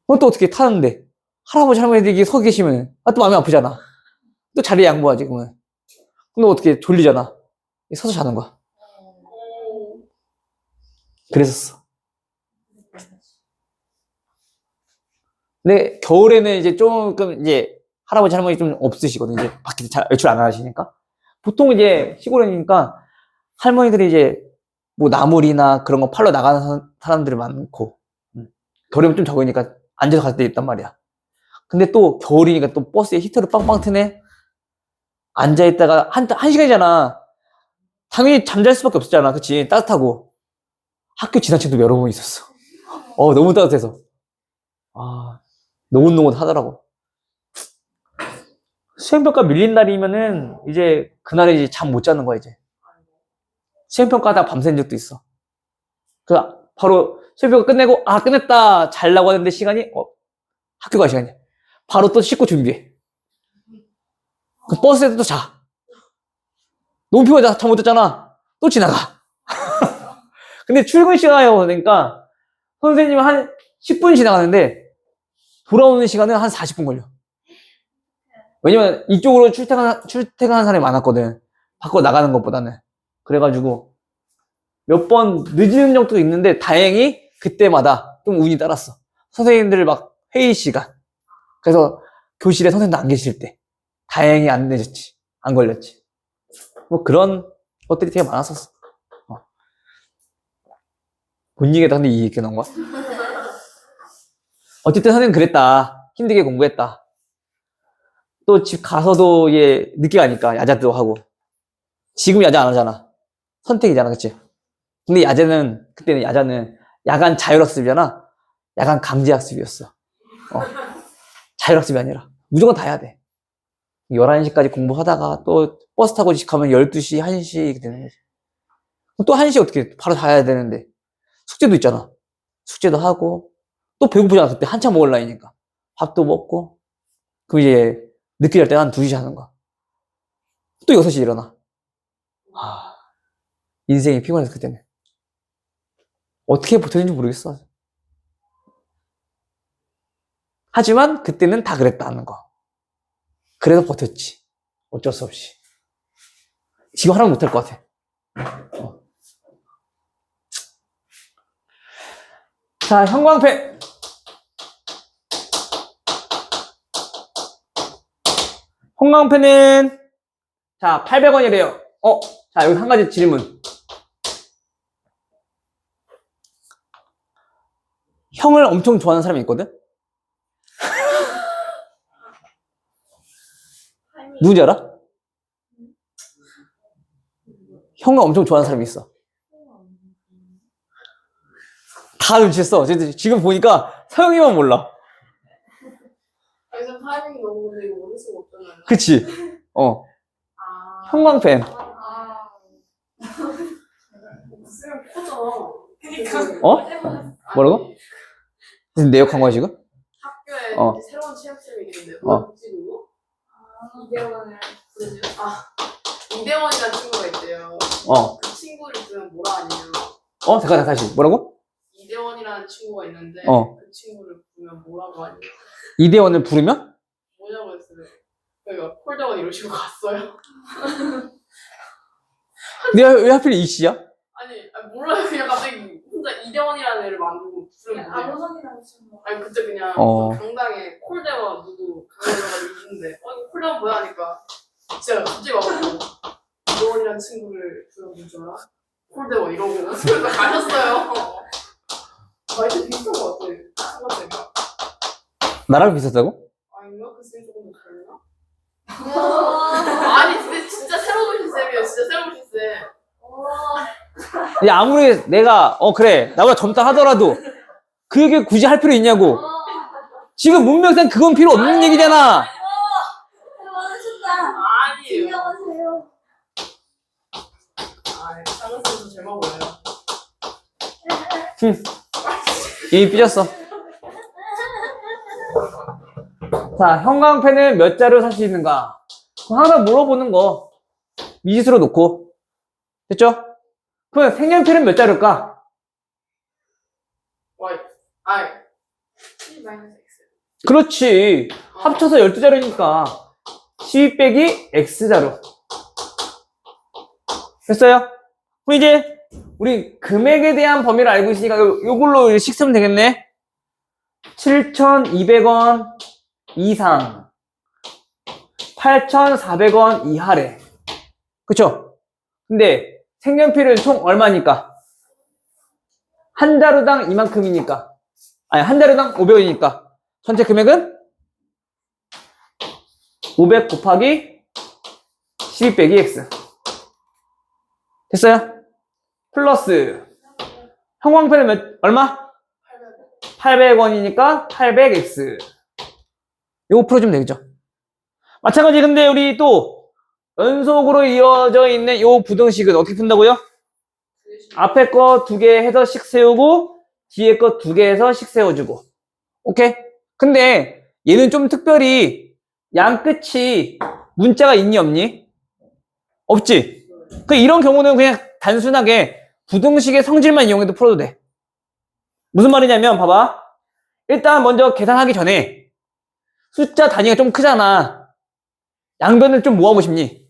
그건 또 어떻게 타는데 할아버지 할머니들이 서 계시면 또 마음이 아프잖아. 또 자리 양보하지 그러면. 근데 어떻게 졸리잖아. 서서 자는 거야. 그랬었어. 근데 겨울에는 이제 조금 이제 할아버지 할머니 좀 없으시거든. 이제 밖에 잘 외출 안 하시니까. 보통 이제 시골이니까 할머니들이 이제 뭐 나물이나 그런 거 팔러 나가는 사람들이 많고, 겨울이면 좀 적으니까 앉아서 갈 때 있단 말이야. 근데 또 겨울이니까 또 버스에 히터를 빵빵 트네? 앉아있다가 한 시간이잖아. 당연히 잠잘 수밖에 없었잖아. 그치? 따뜻하고. 학교 지나친 도 여러 번 있었어. 너무 따뜻해서. 노릇노릇 하더라고. 수행평가 밀린 날이면은 이제 그날에 이제 잠 못 자는 거야, 이제. 수행평가 하다가 밤샌 적도 있어. 바로 수업이 끝내고 아 끝냈다 자려고 하는데 시간이 학교 갈 시간이야. 바로 또 씻고 준비해. 그 버스에서 또 자. 너무 피곤하다 잠 못 잤잖아. 또 지나가. 근데 출근 시간이 오니까 선생님은 한 10분 지나가는데 돌아오는 시간은 한 40분 걸려. 왜냐면 이쪽으로 출퇴근하는 사람이 많았거든. 밖으로 나가는 것보다는. 그래가지고 몇 번 늦은 적도 있는데 다행히 그때마다 좀 운이 따랐어. 선생님들 막 회의 시간. 그래서 교실에 선생님도 안 계실 때 다행히 안 늦었지. 안 걸렸지. 뭐 그런 것들이 되게 많았었어. 본 얘기다 근데 이 얘기 나온 거야? 어쨌든 선생님 그랬다. 힘들게 공부했다. 또 집 가서도 얘 늦게 가니까 야자도 하고. 지금 야자 안 하잖아. 선택이잖아, 그치? 근데 그때는 야자는 야간 자율학습이잖아. 야간 강제학습이었어. 자율학습이 아니라. 무조건 다 해야 돼. 11시까지 공부하다가 또 버스 타고 집 가면 12시, 1시 이렇게 되는 거지. 또 1시 어떻게 바로 자야 되는데. 숙제도 있잖아. 숙제도 하고. 또 배고프잖아. 그때 한참 먹을 나이니까. 밥도 먹고. 그 이제 늦게 잘 때는 한 2시 자는 거야. 또 6시에 일어나. 인생이 피곤해서 그때는. 어떻게 버텼는지 모르겠어. 하지만 그때는 다 그랬다는 거. 그래서 버텼지. 어쩔 수 없이. 지금 하라면 못할 것 같아. 자, 형광펜. 형광펜은 자, 800원이래요. 자, 여기 한 가지 질문. 형을 엄청 좋아하는 사람이 있거든? 누군지 알아? 형을 엄청 좋아하는 사람이 있어. 다 눈치챘어. 지금 보니까 서영이만 몰라. 그래서 타이밍이 너무 근데 이거 모를 수가 없잖아요. 그치? 아. 형광펜. 쓰면 커져. 뭐라고? 무슨 내역한 거야, 지금? 학교에 어. 새로운 취업생이 있는데 어. 뭐지 누구? 이대원을 부르죠. 이대원이라는 친구가 있대요. 그 친구를 부르면 뭐라 하냐요? 잠깐 다시. 뭐라고? 이대원이라는 친구가 있는데 그 친구를 부르면 뭐라고 하냐요? 이대원을 부르면? 뭐냐고 했어요. 그러니까 콜대원 이러시고 갔어요. 내가 왜 하필 이씨야? 아니 몰라요. 그냥 갑자기 혼자 이대원이라는 애를 만들고 부르면 뭐예요? 아무성이라고 친구. 아니 그때 그냥 강당에 콜대원 누구 강당에가지고 있는데 이거 콜대원 뭐야 하니까 진짜 갑자기 와가지고 이대원이라는 친구를 부르는 줄 알아? 콜대원 이러고 그래서 가셨어요. 말도 비슷한 것 같아. 친구들이랑. 나랑 비슷하다고? 아닌가? 그 쌤이 조금 더 다르나? 아니 근데 진짜 새로 오신 쌤이에요. 진짜 새로 오신 쌤. 야, 아무리 내가, 그래. 나보다 젊다 하더라도 그 얘기 굳이 할 필요 있냐고. 지금 문명상 그건 필요 없는 얘기잖아. 아니에요. 안녕하세요. 작은 쌤도 제목 뭐예요? 이미 삐졌어. 자, 형광펜은 몇 자루 살 수 있는가? 항상 물어보는 거. 미지수로 놓고. 됐죠? 그럼 색연필은 몇 자루일까? Y. I. C 마이너스 X. 그렇지. 합쳐서 12자루니까 12 빼기 X자루. 됐어요? 그럼 이제 우리 금액에 대한 범위를 알고 있으니까 요걸로 식으면 되겠네. 7,200원 이상 8,400원 이하래. 그쵸? 근데 색연필은 총 얼마니까? 한 자루당 이만큼이니까. 아니, 한 자루당 500원이니까. 전체 금액은 500 곱하기 12 빼기 X. 됐어요? 플러스 형광펜은 얼마? 800원이니까 800X. 요거 풀어주면 되겠죠? 마찬가지. 근데 우리 또 연속으로 이어져 있는 요 부등식은 어떻게 푼다고요? 앞에 거 2개 해서 씩 세우고 뒤에 거 2개에서 식 세워주고. 오케이? 근데 얘는 좀 특별히 양 끝이 문자가 있니 없니? 없지? 그 이런 경우는 그냥 단순하게 부등식의 성질만 이용해도 풀어도 돼. 무슨 말이냐면 봐봐. 일단 먼저 계산하기 전에 숫자 단위가 좀 크잖아. 양변을 좀 모아보고 싶니?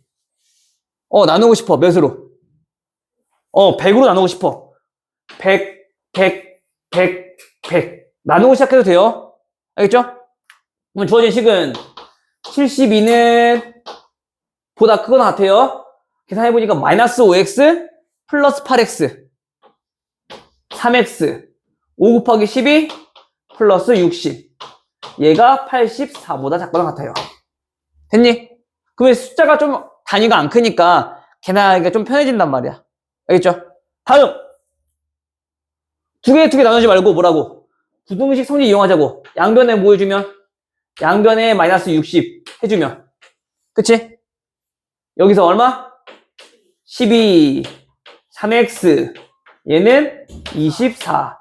나누고 싶어. 몇으로? 100으로 나누고 싶어. 100, 100, 100, 100. 나누고 시작해도 돼요. 알겠죠? 그럼 주어진 식은 72는 보다 크거나 같아요. 계산해보니까 마이너스 5x 플러스 8x 3x 5 곱하기 12 플러스 60 얘가 84보다 작거나 같아요. 됐니? 그러면 숫자가 좀 단위가 안 크니까 계산하기가 좀 편해진단 말이야. 알겠죠? 다음 두 개 나누지 말고 뭐라고? 부등식 성질 이용하자고. 양변에 뭐 해주면? 양변에 마이너스 60 해주면 그치? 여기서 얼마? 12 3x 얘는 24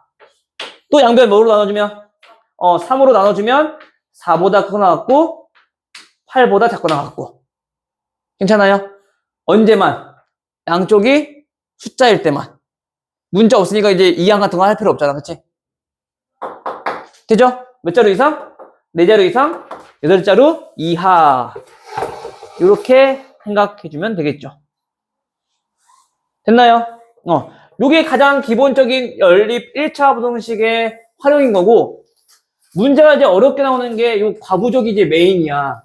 또 양변 뭐로 나눠주면? 3으로 나눠주면 4보다 크거나 같고 8보다 작거나 같고 괜찮아요? 언제만? 양쪽이 숫자일 때만. 문자 없으니까 이제 이항 같은 거 할 필요 없잖아. 그치? 되죠? 몇 자루 이상? 4자루 이상? 8자루 이하. 이렇게 생각해주면 되겠죠. 됐나요? 요게 가장 기본적인 연립 1차 부등식의 활용인 거고, 문제가 이제 어렵게 나오는 게 요 과부족이 이제 메인이야.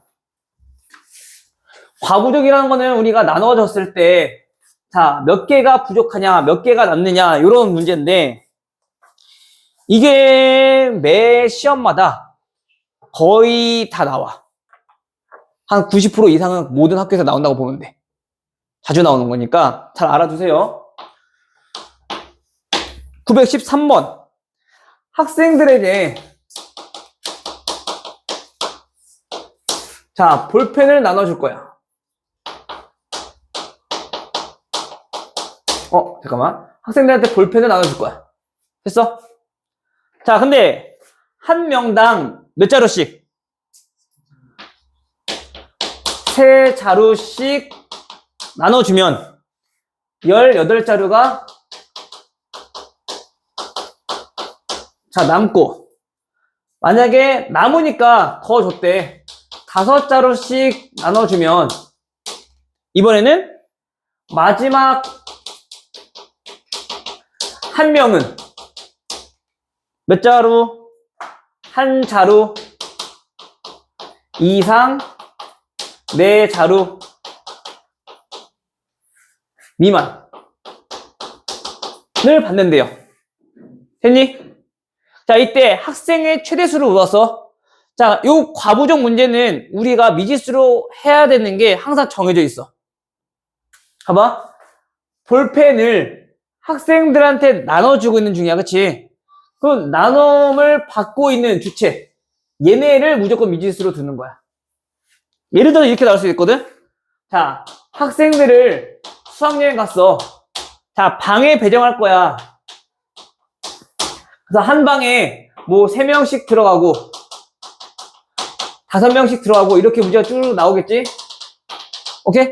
과부족이라는 거는 우리가 나눠졌을 때, 자, 몇 개가 부족하냐, 몇 개가 남느냐, 이런 문제인데, 이게 매 시험마다 거의 다 나와. 한 90% 이상은 모든 학교에서 나온다고 보면 돼. 자주 나오는 거니까 잘 알아두세요. 913번. 학생들에게 자, 볼펜을 나눠줄 거야. 잠깐만. 학생들한테 볼펜을 나눠줄 거야. 됐어? 자, 근데 한 명당 몇 자루씩? 3자루씩 나눠주면 18자루가 자, 남고 만약에 남으니까 더 줬대. 5자루씩 나눠주면 이번에는 마지막 한 명은 몇 자루? 한 자루 이상 4자루 미만을 받는데요. 됐니? 자, 이때 학생의 최대수를 물어서 자, 요 과부족 문제는 우리가 미지수로 해야 되는 게 항상 정해져 있어. 봐봐. 볼펜을 학생들한테 나눠주고 있는 중이야. 그치? 그럼 나눔을 받고 있는 주체. 얘네를 무조건 미지수로 두는 거야. 예를 들어 이렇게 나올 수 있거든? 자, 학생들을 수학여행 갔어. 자, 방에 배정할 거야. 그래서 한 방에 뭐 3명씩 들어가고 5명씩 들어가고 이렇게 문제가 쭉 나오겠지? 오케이?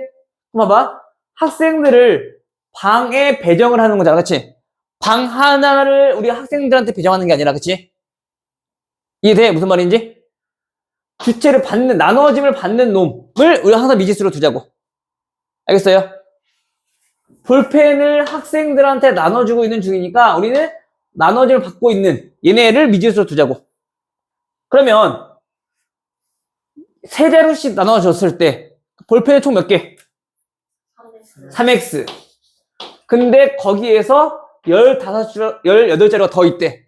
그럼 봐봐. 학생들을 방에 배정을 하는 거잖아. 그치? 방 하나를 우리 학생들한테 배정하는 게 아니라, 그치? 이해돼? 무슨 말인지? 주체를 받는, 나눠짐을 받는 놈을 우리가 항상 미지수로 두자고. 알겠어요? 볼펜을 학생들한테 나눠주고 있는 중이니까 우리는 나눠짐을 받고 있는 얘네를 미지수로 두자고. 그러면 3자루씩 나눠줬을 때 볼펜이 총 몇 개? 3x. 근데 거기에서 18자루가 더 있대.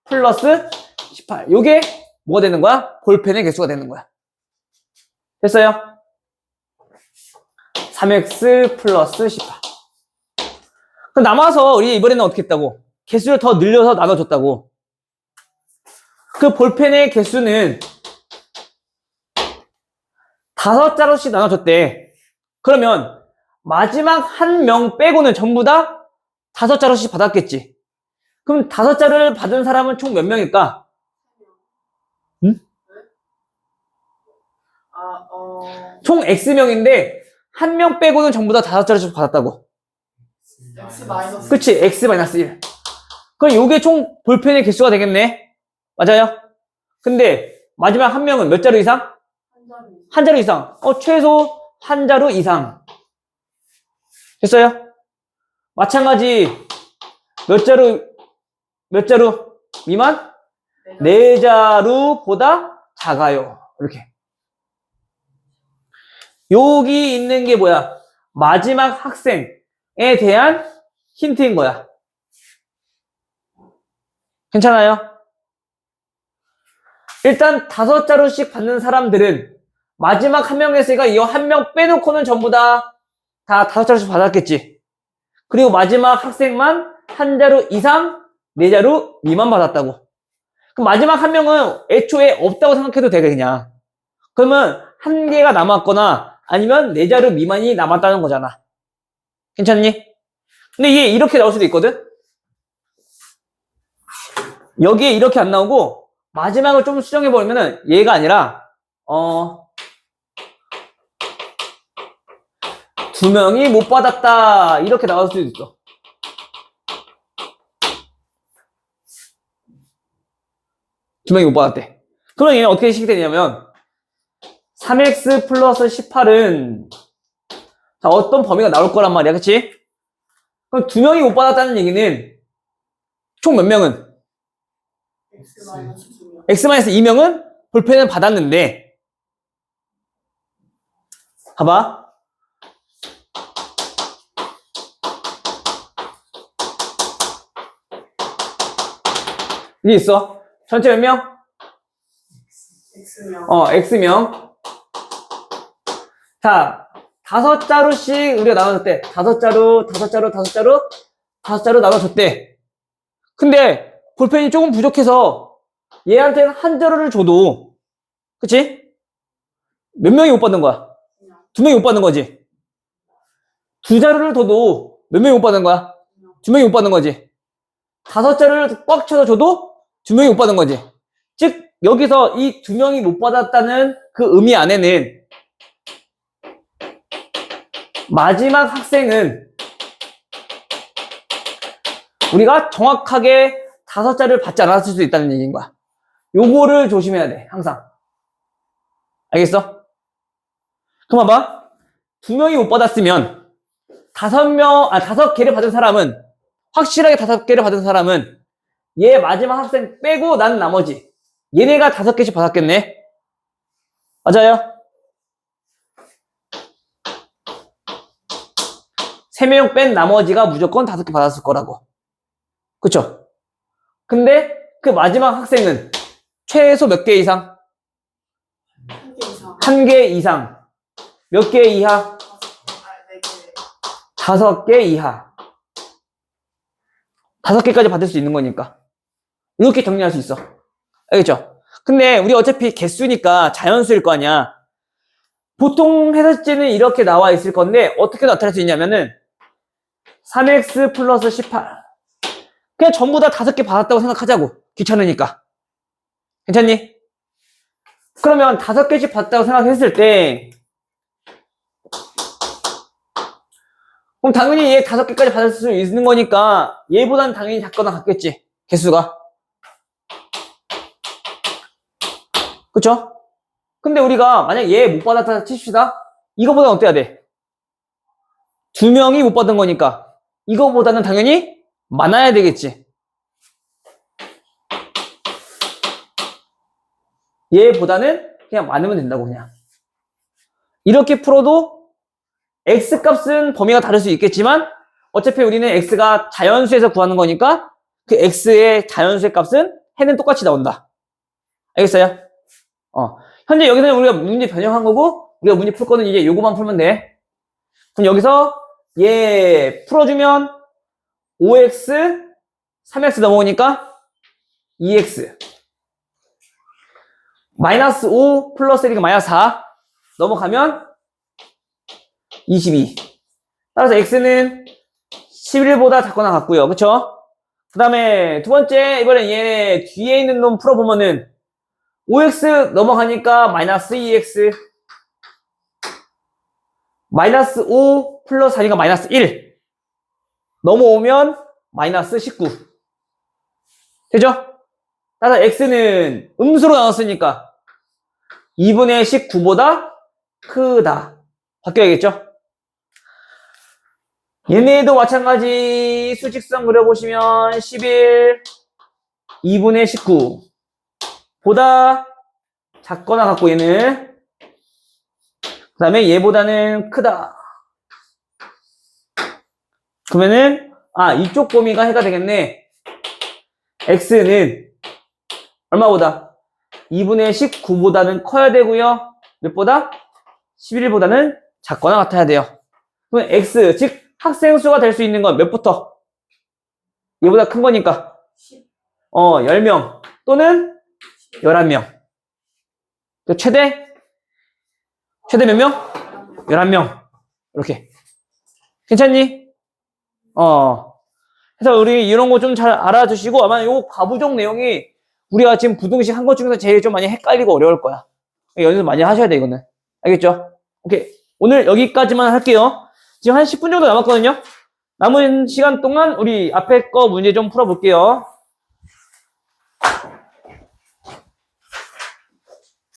플러스 18. 요게 뭐가 되는 거야? 볼펜의 개수가 되는 거야. 됐어요? 3x 플러스 18. 그럼 남아서 우리 이번에는 어떻게 했다고? 개수를 더 늘려서 나눠줬다고. 그 볼펜의 개수는 5자루씩 나눠줬대. 그러면 마지막 한 명 빼고는 전부 다 5자루씩 받았겠지. 그럼 5자를 받은 사람은 총 몇 명일까? 총 X명인데, 1명 빼고는 전부 다 5자를 받았다고. X 마이너스. 그치? X-1. 그럼 요게 총 볼펜의 개수가 되겠네? 맞아요? 근데, 마지막 1명은 몇 자루 이상? 한 한 자루 자리. 이상. 최소 한 자루 이상. 됐어요? 마찬가지, 몇 자루 미만? 네. 4자루보다 작아요. 이렇게. 여기 있는 게 뭐야? 마지막 학생에 대한 힌트인 거야. 괜찮아요? 일단 5자루씩 받는 사람들은 마지막 1명에서가 이 1명 빼놓고는 전부 다 5자루씩 받았겠지. 그리고 마지막 학생만 한 자루 이상 4자루 미만 받았다고. 그럼 마지막 1명은 애초에 없다고 생각해도 돼, 그냥. 그러면 1개가 남았거나 아니면 4자루 미만이 남았다는 거잖아. 괜찮니? 근데 이게 이렇게 나올 수도 있거든? 여기에 이렇게 안 나오고 마지막을 좀 수정해버리면은 얘가 아니라 2명이 못 받았다 이렇게 나올 수도 있어. 두 명이 못 받았대. 그럼 얘는 어떻게 식이 되냐면 3x 플러스 18은 자, 어떤 범위가 나올 거란 말이야, 그치? 그럼 2명이 못 받았다는 얘기는 총 몇 명은? X 마이너스 2명. X-2명은 볼펜을 받았는데 봐봐. 이게 있어. 전체 몇 명? X명. X명. 자, 5자루씩 우리가 나눠줬대. 5자루 나눠줬대. 근데 볼펜이 조금 부족해서 얘한테는 한 자루를 줘도, 그치? 몇 명이 못 받는 거야? 2명이 못 받는 거지. 2자루를 둬도 몇 명이 못 받는 거야? 2명이 못 받는 거지. 5자루를 꽉 쳐서 줘도 2명이 못 받는 거지. 즉, 여기서 이 2명이 못 받았다는 그 의미 안에는 마지막 학생은 우리가 정확하게 5자를 받지 않았을 수도 있다는 얘기인 거야. 요거를 조심해야 돼, 항상. 알겠어? 그럼 봐봐. 2명이 못 받았으면 5개를 받은 사람은, 확실하게 5개를 받은 사람은 얘 마지막 학생 빼고 난 나머지 얘네가 5개씩 받았겠네. 맞아요? 3명 뺀 나머지가 무조건 5개 받았을 거라고. 그쵸? 근데 그 마지막 학생은 최소 몇 개 이상? 1개 이상. 1개 이상. 몇 개 이하? 4개. 5개 이하. 5개까지 받을 수 있는 거니까. 이렇게 정리할 수 있어. 알겠죠? 근데 우리 어차피 개수니까 자연수일 거 아니야. 보통 해설지는 이렇게 나와 있을 건데 어떻게 나타낼 수 있냐면은 3x 플러스 18. 그냥 전부 다 5개 받았다고 생각하자고. 귀찮으니까. 괜찮니? 그러면 5개씩 받았다고 생각했을 때 그럼 당연히 얘 5개까지 받을 수 있는 거니까 얘보다는 당연히 작거나 같겠지. 개수가. 그쵸? 근데 우리가 만약 얘 못 받았다 칩시다. 이거보다는 어때야 돼? 2명이 못 받은 거니까 이거보다는 당연히 많아야 되겠지. 얘보다는 그냥 많으면 된다고 그냥. 이렇게 풀어도 X값은 범위가 다를 수 있겠지만 어차피 우리는 X가 자연수에서 구하는 거니까 그 X의 자연수의 값은 해는 똑같이 나온다. 알겠어요? 현재 여기서는 우리가 문제 변형한 거고 우리가 문제 풀 거는 이제 요거만 풀면 돼. 그럼 여기서 얘 풀어주면 5x 3x 넘어오니까 2x 마이너스 5 플러스 1이니까 마이너스 4 넘어가면 22. 따라서 x는 11보다 작거나 같고요. 그쵸? 그 다음에 두 번째, 이번엔 얘 뒤에 있는 놈 풀어보면은 5x 넘어가니까 마이너스 2x 마이너스 5 플러스 4니까 마이너스 1 넘어오면 마이너스 19 되죠? 따라서 x는 음수로 나눴으니까 2분의 19보다 크다 바뀌어야겠죠? 얘네도 마찬가지 수직선 그려보시면 11 2분의 19 보다 작거나 같고 얘는 그 다음에 얘보다는 크다 그러면은 이쪽 범위가 해가 되겠네. x는 얼마보다? 2분의 19보다는 커야 되고요. 몇보다? 11보다는 작거나 같아야 돼요. 그러면 x, 즉 학생 수가 될 수 있는 건 몇부터? 얘보다 큰 거니까 10명 또는 11명. 최대 몇 명? 11명. 이렇게. 괜찮니? 그래서 우리 이런 거 좀 잘 알아두시고 아마 요 가부족 내용이 우리가 지금 부등식 한 것 중에서 제일 좀 많이 헷갈리고 어려울 거야. 연습 많이 하셔야 돼, 이거는. 알겠죠? 오케이. 오늘 여기까지만 할게요. 지금 한 10분 정도 남았거든요. 남은 시간 동안 우리 앞에 거 문제 좀 풀어볼게요.